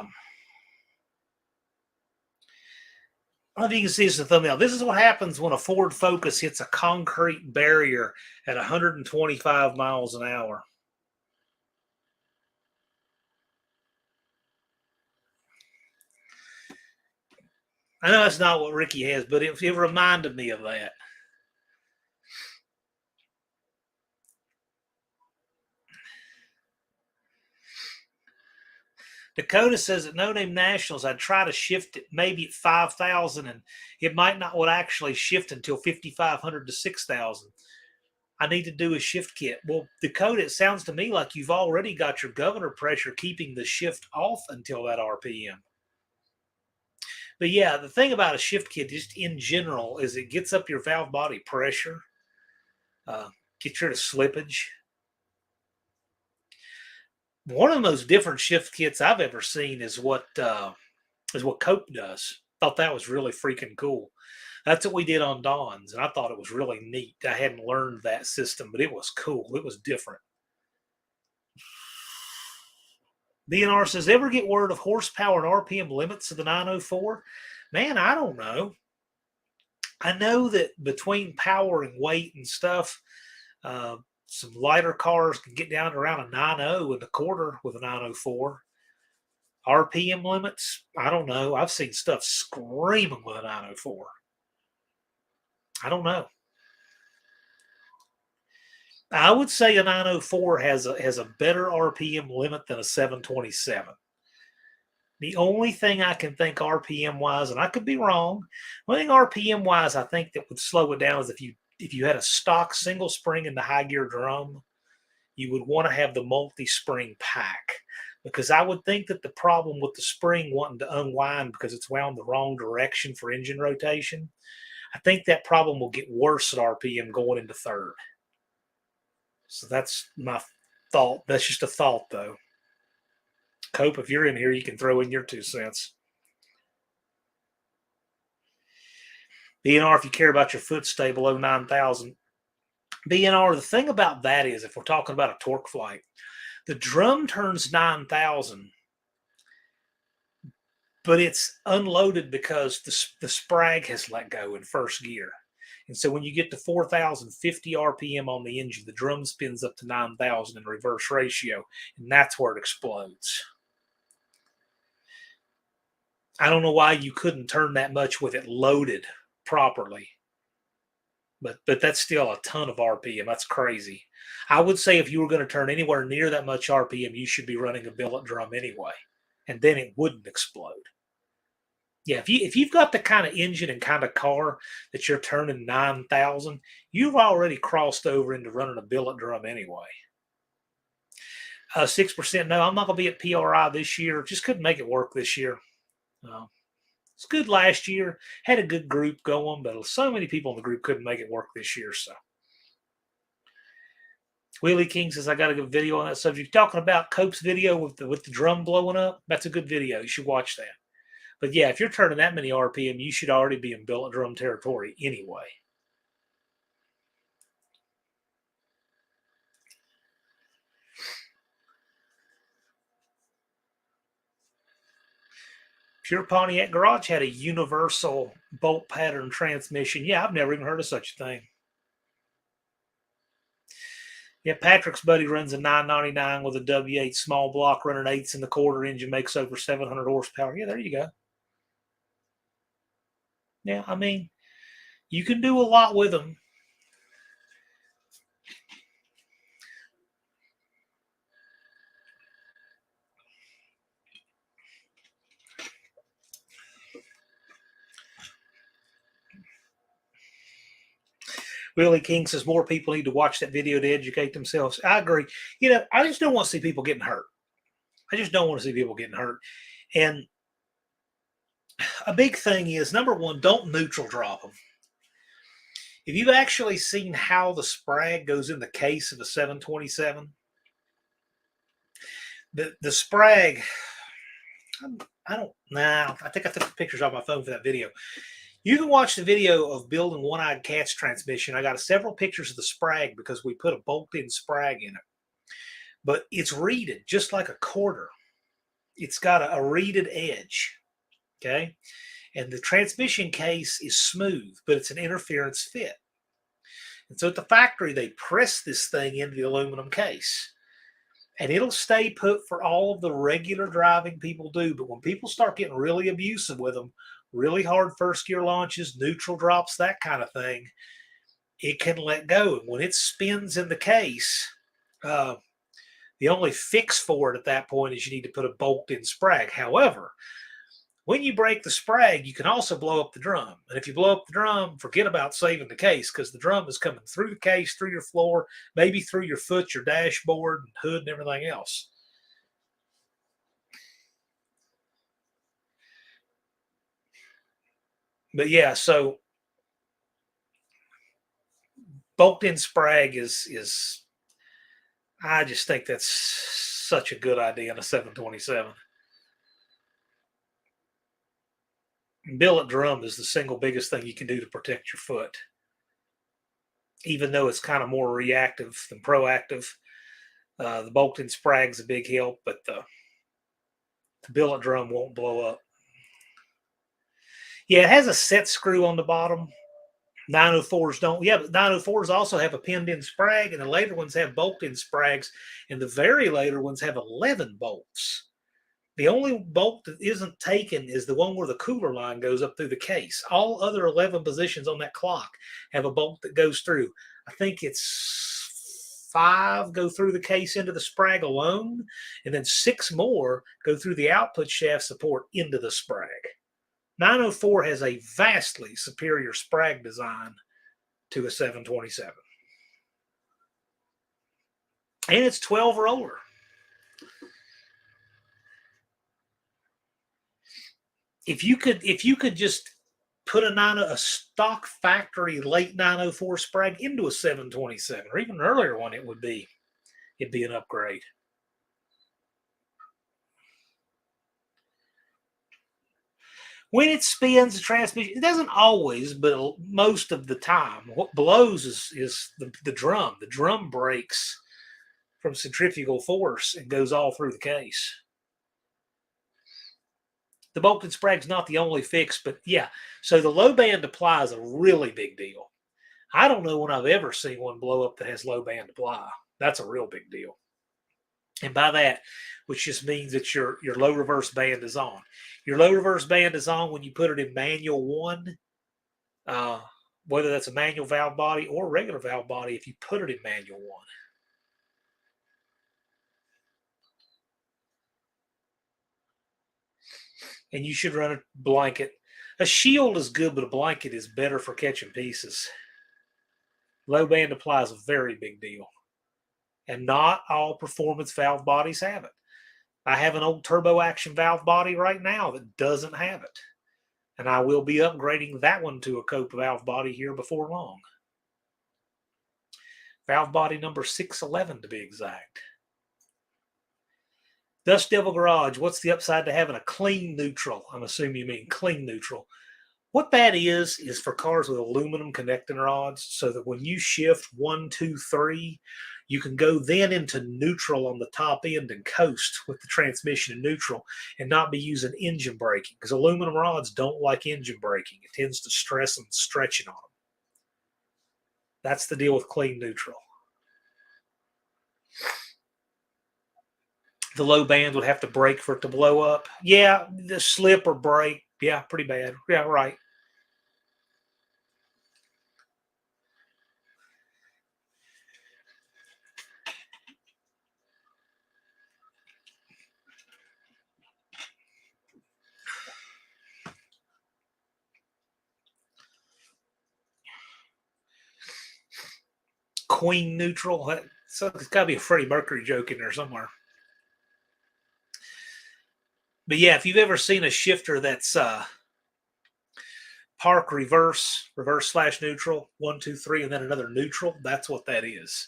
S1: don't know if you can see this in the thumbnail. This is what happens when a Ford Focus hits a concrete barrier at 125 miles an hour. I know that's not what Ricky has, but it reminded me of that. Dakota says at No Name Nationals, I'd try to shift it maybe at 5,000, and it might not would actually shift until 5,500 to 6,000. I need to do a shift kit. Well, Dakota, it sounds to me like you've already got your governor pressure keeping the shift off until that RPM. But yeah, the thing about a shift kit, just in general, is it gets up your valve body pressure, gets rid of slippage. One of the most different shift kits I've ever seen is what Cope does. Thought that was really freaking cool. That's what we did on Dawn's, and I thought it was really neat. I hadn't learned that system, but it was cool. It was different. BNR says, ever get word of horsepower and RPM limits of the 904? Man, I don't know. I know that between power and weight and stuff, some lighter cars can get down to around a 9.0 in the quarter with a 904. RPM limits, I don't know. I've seen stuff screaming with a 904. I don't know. I would say a 904 has a better RPM limit than a 727. The only thing I can think RPM wise, and I could be wrong, one thing RPM wise I think that would slow it down is if you had a stock single spring in the high gear drum, you would want to have the multi-spring pack. because I would think that the problem with the spring wanting to unwind because it's wound the wrong direction for engine rotation, I think that problem will get worse at RPM going into third. So that's my thought. That's just a thought, though. Cope, if you're in here, you can throw in your 2 cents. BNR, if you care about your foot stay below 9,000. BNR, the thing about that is, if we're talking about a torque flight, the drum turns 9,000, but it's unloaded because the sprag has let go in first gear. And so when you get to 4,050 RPM on the engine, the drum spins up to 9,000 in reverse ratio, and that's where it explodes. I don't know why you couldn't turn that much with it loaded properly. But that's still a ton of RPM. That's crazy. I would say if you were going to turn anywhere near that much RPM, you should be running a billet drum anyway, and then it wouldn't explode. Yeah, if you've got the kind of engine and kind of car that you're turning 9,000, you've already crossed over into running a billet drum anyway. 6%. No, I'm not going to be at PRI this year. Just couldn't make it work this year. It's good last year. Had a good group going, but so many people in the group couldn't make it work this year. So, Wheelie King says, I got a good video on that subject. Talking about Cope's video with the drum blowing up. That's a good video. You should watch that. But yeah, if you're turning that many RPM, you should already be in billet drum territory anyway. Pure Pontiac Garage had a universal bolt pattern transmission. Yeah, I've never even heard of such a thing. Yeah, Patrick's buddy runs a 999 with a W8 small block running 8s in the quarter. Engine makes over 700 horsepower. Yeah, there you go. Yeah, I mean, you can do a lot with them. Willie King says more people need to watch that video to educate themselves. I agree. I just don't want to see people getting hurt. I just don't want to see people getting hurt. And a big thing is, number one, don't neutral drop them. If you've actually seen how the sprag goes in the case of a 727, the sprag, I think I took the pictures off my phone for that video. You can watch the video of building One-Eyed Cat's transmission. I got several pictures of the sprag because we put a bolt-in sprag in it. But it's reeded just like a quarter. It's got a reeded edge, okay? And the transmission case is smooth, but it's an interference fit. And so at the factory, they press this thing into the aluminum case. And it'll stay put for all of the regular driving people do. But when people start getting really abusive with them, really hard first gear launches, neutral drops, that kind of thing, it can let go. And when it spins in the case, the only fix for it at that point is you need to put a bolt-in sprag. However, when you break the sprag, you can also blow up the drum. And if you blow up the drum, forget about saving the case because the drum is coming through the case, through your floor, maybe through your foot, your dashboard, and hood, and everything else. But yeah, so bolt-in sprag is I just think that's such a good idea in a 727. Billet drum is the single biggest thing you can do to protect your foot. Even though it's kind of more reactive than proactive, the bolt-in sprag's a big help, but the billet drum won't blow up. Yeah, it has a set screw on the bottom. 904s don't. Yeah, but 904s also have a pinned-in sprag, and the later ones have bolt-in sprags, and the very later ones have 11 bolts. The only bolt that isn't taken is the one where the cooler line goes up through the case. All other 11 positions on that clock have a bolt that goes through. I think it's 5 go through the case into the sprag alone, and then 6 more go through the output shaft support into the sprag. 904 has a vastly superior sprag design to a 727. And it's 12 or older. if you could just put a stock factory late 904 Sprague into a 727 or even an earlier one, it'd be an upgrade. When it spins the transmission, it doesn't always, but most of the time, what blows is the drum. The drum breaks from centrifugal force and goes all through the case. The bolted Sprague's not the only fix, but yeah. So the low band apply is a really big deal. I don't know when I've ever seen one blow up that has low band apply. That's a real big deal. And by that, which just means that your low reverse band is on. Your low reverse band is on when you put it in manual 1, whether that's a manual valve body or a regular valve body, if you put it in manual 1. And you should run a blanket. A shield is good, but a blanket is better for catching pieces. Low band apply is a very big deal. And not all performance valve bodies have it. I have an old turbo action valve body right now that doesn't have it. And I will be upgrading that one to a Cope valve body here before long. Valve body number 611 to be exact. Dust Devil Garage, what's the upside to having a clean neutral? I'm assuming you mean clean neutral. What that is for cars with aluminum connecting rods, so that when you shift 1, 2, 3, you can go then into neutral on the top end and coast with the transmission in neutral and not be using engine braking, because aluminum rods don't like engine braking. It tends to stress them stretching on them. That's the deal with clean neutral. The low band would have to brake for it to blow up. Yeah, the slip or break. Yeah, pretty bad. Yeah, right. Queen neutral. So it's got to be a Freddie Mercury joke in there somewhere. But yeah, if you've ever seen a shifter that's park reverse slash neutral, 1, 2, 3, and then another neutral, that's what that is.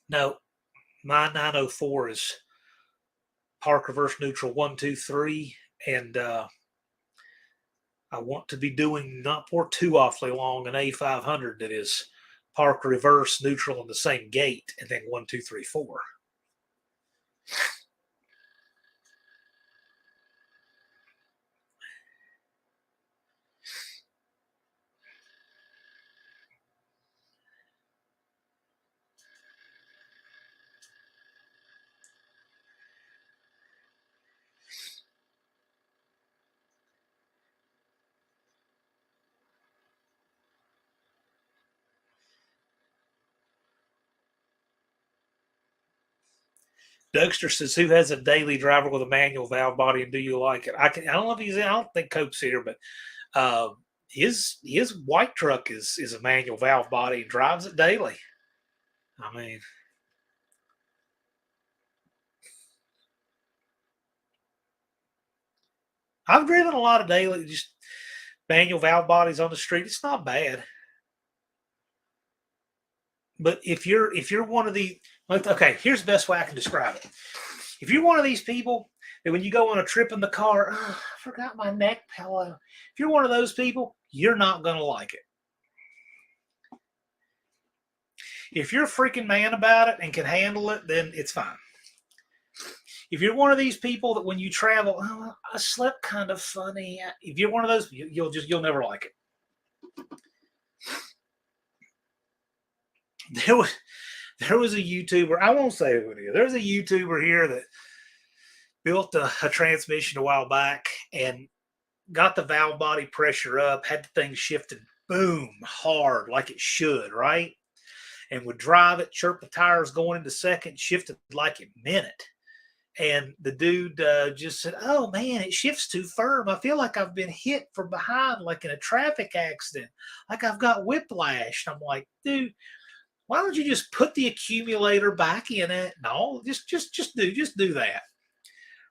S1: No, my 904 is park reverse neutral 1, 2, 3, and I want to be doing not for too awfully long an A500 that is park reverse neutral in the same gate, and then 1, 2, 3, 4. Dougster says, "Who has a daily driver with a manual valve body, and do you like it?" I don't know if he's. I don't think Cope's here, but his white truck is a manual valve body and drives it daily. I mean, I've driven a lot of daily just manual valve bodies on the street. It's not bad. But if you're one of the okay, here's the best way I can describe it. If you're one of these people that when you go on a trip in the car, oh, I forgot my neck pillow. If you're one of those people, you're not going to like it. If you're a freaking man about it and can handle it, then it's fine. If you're one of these people that when you travel, oh, I slept kind of funny. If you're one of those, you'll never like it. There was a YouTuber, I won't say who it is. There's a YouTuber here that built a transmission a while back and got the valve body pressure up, had the thing shifted, boom, hard like it should, right? And would drive it, chirp the tires going into second, shifted like it meant it. And the dude just said, "Oh man, it shifts too firm. I feel like I've been hit from behind, like in a traffic accident, like I've got whiplash." And I'm like, "Dude, why don't you just put the accumulator back in it? No, just do that.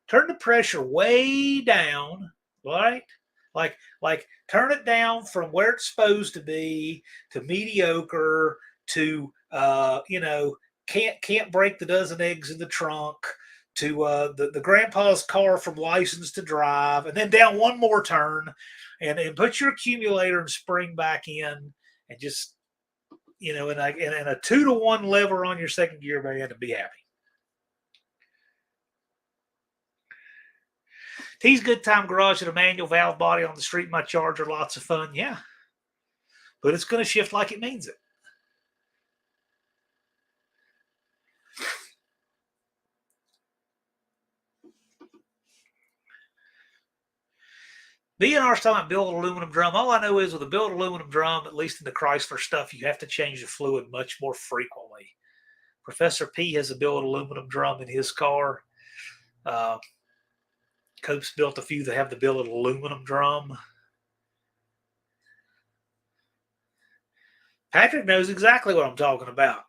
S1: Turn the pressure way down, right? Like turn it down from where it's supposed to be to mediocre to can't break the dozen eggs in the trunk to the grandpa's car from license to drive, and then down one more turn, and put your accumulator and spring back in, and just and a 2-to-1 lever on your second gear band to be happy." T's Good Time Garage and a manual valve body on the street. My Charger, lots of fun. Yeah, but it's going to shift like it means it. B&R's talking about build aluminum drum. All I know is with a build aluminum drum, at least in the Chrysler stuff, you have to change the fluid much more frequently. Professor P has a build aluminum drum in his car. Cope's built a few that have the build aluminum drum. Patrick knows exactly what I'm talking about.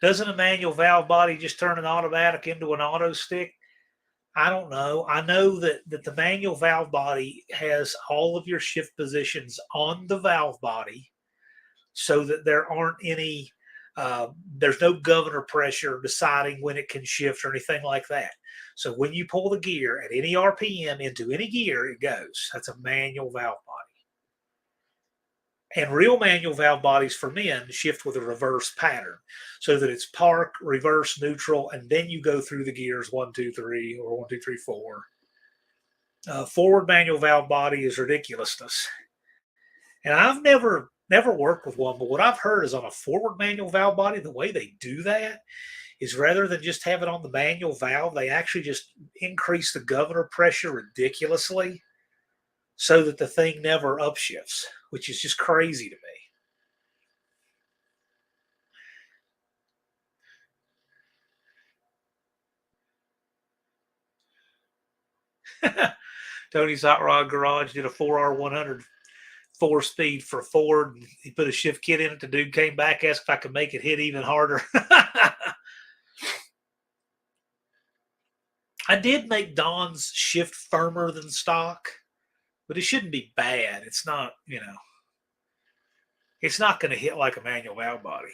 S1: Doesn't a manual valve body just turn an automatic into an auto stick? I don't know. I know that the manual valve body has all of your shift positions on the valve body, so that there aren't any. There's no governor pressure deciding when it can shift or anything like that. So when you pull the gear at any RPM into any gear, it goes. That's a manual valve body. And real manual valve bodies for men shift with a reverse pattern, so that it's park, reverse, neutral, and then you go through the gears 1, 2, 3, or 1, 2, 3, 4. Forward manual valve body is ridiculousness, and I've never worked with one, but what I've heard is on a forward manual valve body, the way they do that is rather than just have it on the manual valve, they actually just increase the governor pressure ridiculously, so that the thing never upshifts, which is just crazy to me. Tony's Hot Rod Garage did a 4R100 4-speed for Ford. He put a shift kit in it. The dude came back, asked if I could make it hit even harder. I did make Don's shift firmer than stock, but it shouldn't be bad. It's not, it's not going to hit like a manual valve body.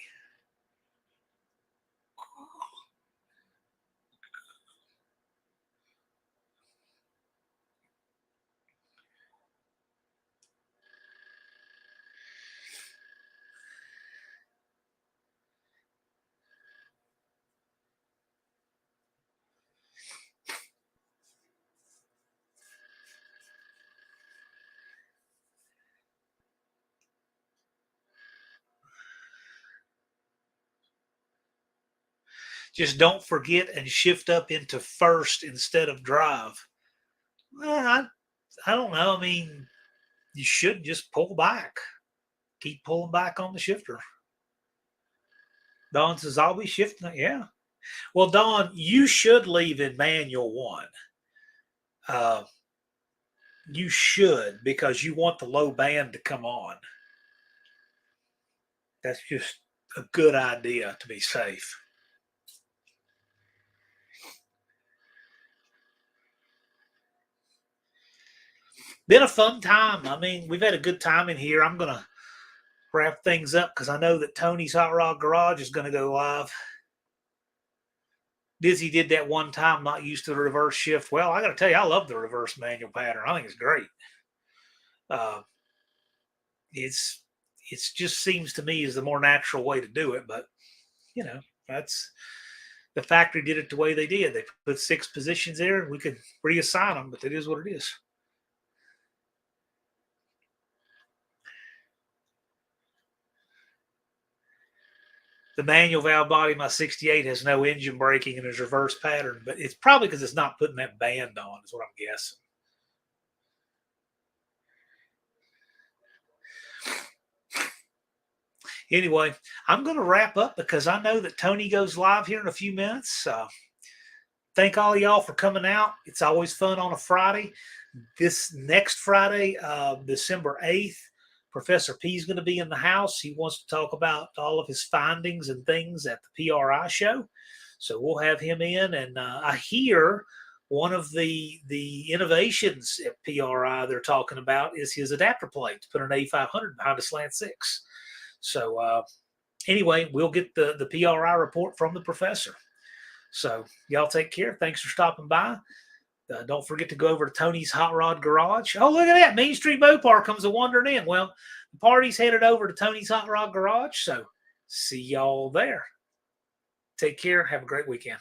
S1: Just don't forget and shift up into first instead of drive. Well, I don't know. I mean, you should just pull back. Keep pulling back on the shifter. Don says, I'll be shifting. Yeah. Well, Don, you should leave in manual one. Uh, you should, because you want the low band to come on. That's just a good idea to be safe. Been a fun time. I mean, we've had a good time in here. I'm going to wrap things up because I know that Tony's Hot Rod Garage is going to go live. Dizzy did that one time, not used to the reverse shift. Well, I got to tell you, I love the reverse manual pattern. I think it's great. Uh, it's just seems to me is the more natural way to do it, but that's the factory did it the way they did. They put 6 positions there, and we could reassign them, but it is what it is. The manual valve body, my 68, has no engine braking and is reverse pattern, but it's probably because it's not putting that band on, is what I'm guessing. Anyway, I'm going to wrap up because I know that Tony goes live here in a few minutes. Thank all of y'all for coming out. It's always fun on a Friday. This next Friday, December 8th, Professor P is going to be in the house. He wants to talk about all of his findings and things at the PRI show. So we'll have him in. And I hear one of the innovations at PRI they're talking about is his adapter plate to put an A500 behind a slant 6. So anyway, we'll get the PRI report from the professor. So y'all take care. Thanks for stopping by. Don't forget to go over to Tony's Hot Rod Garage. Oh, look at that. Main Street Mopar comes a wandering in. Well, the party's headed over to Tony's Hot Rod Garage. So see y'all there. Take care. Have a great weekend.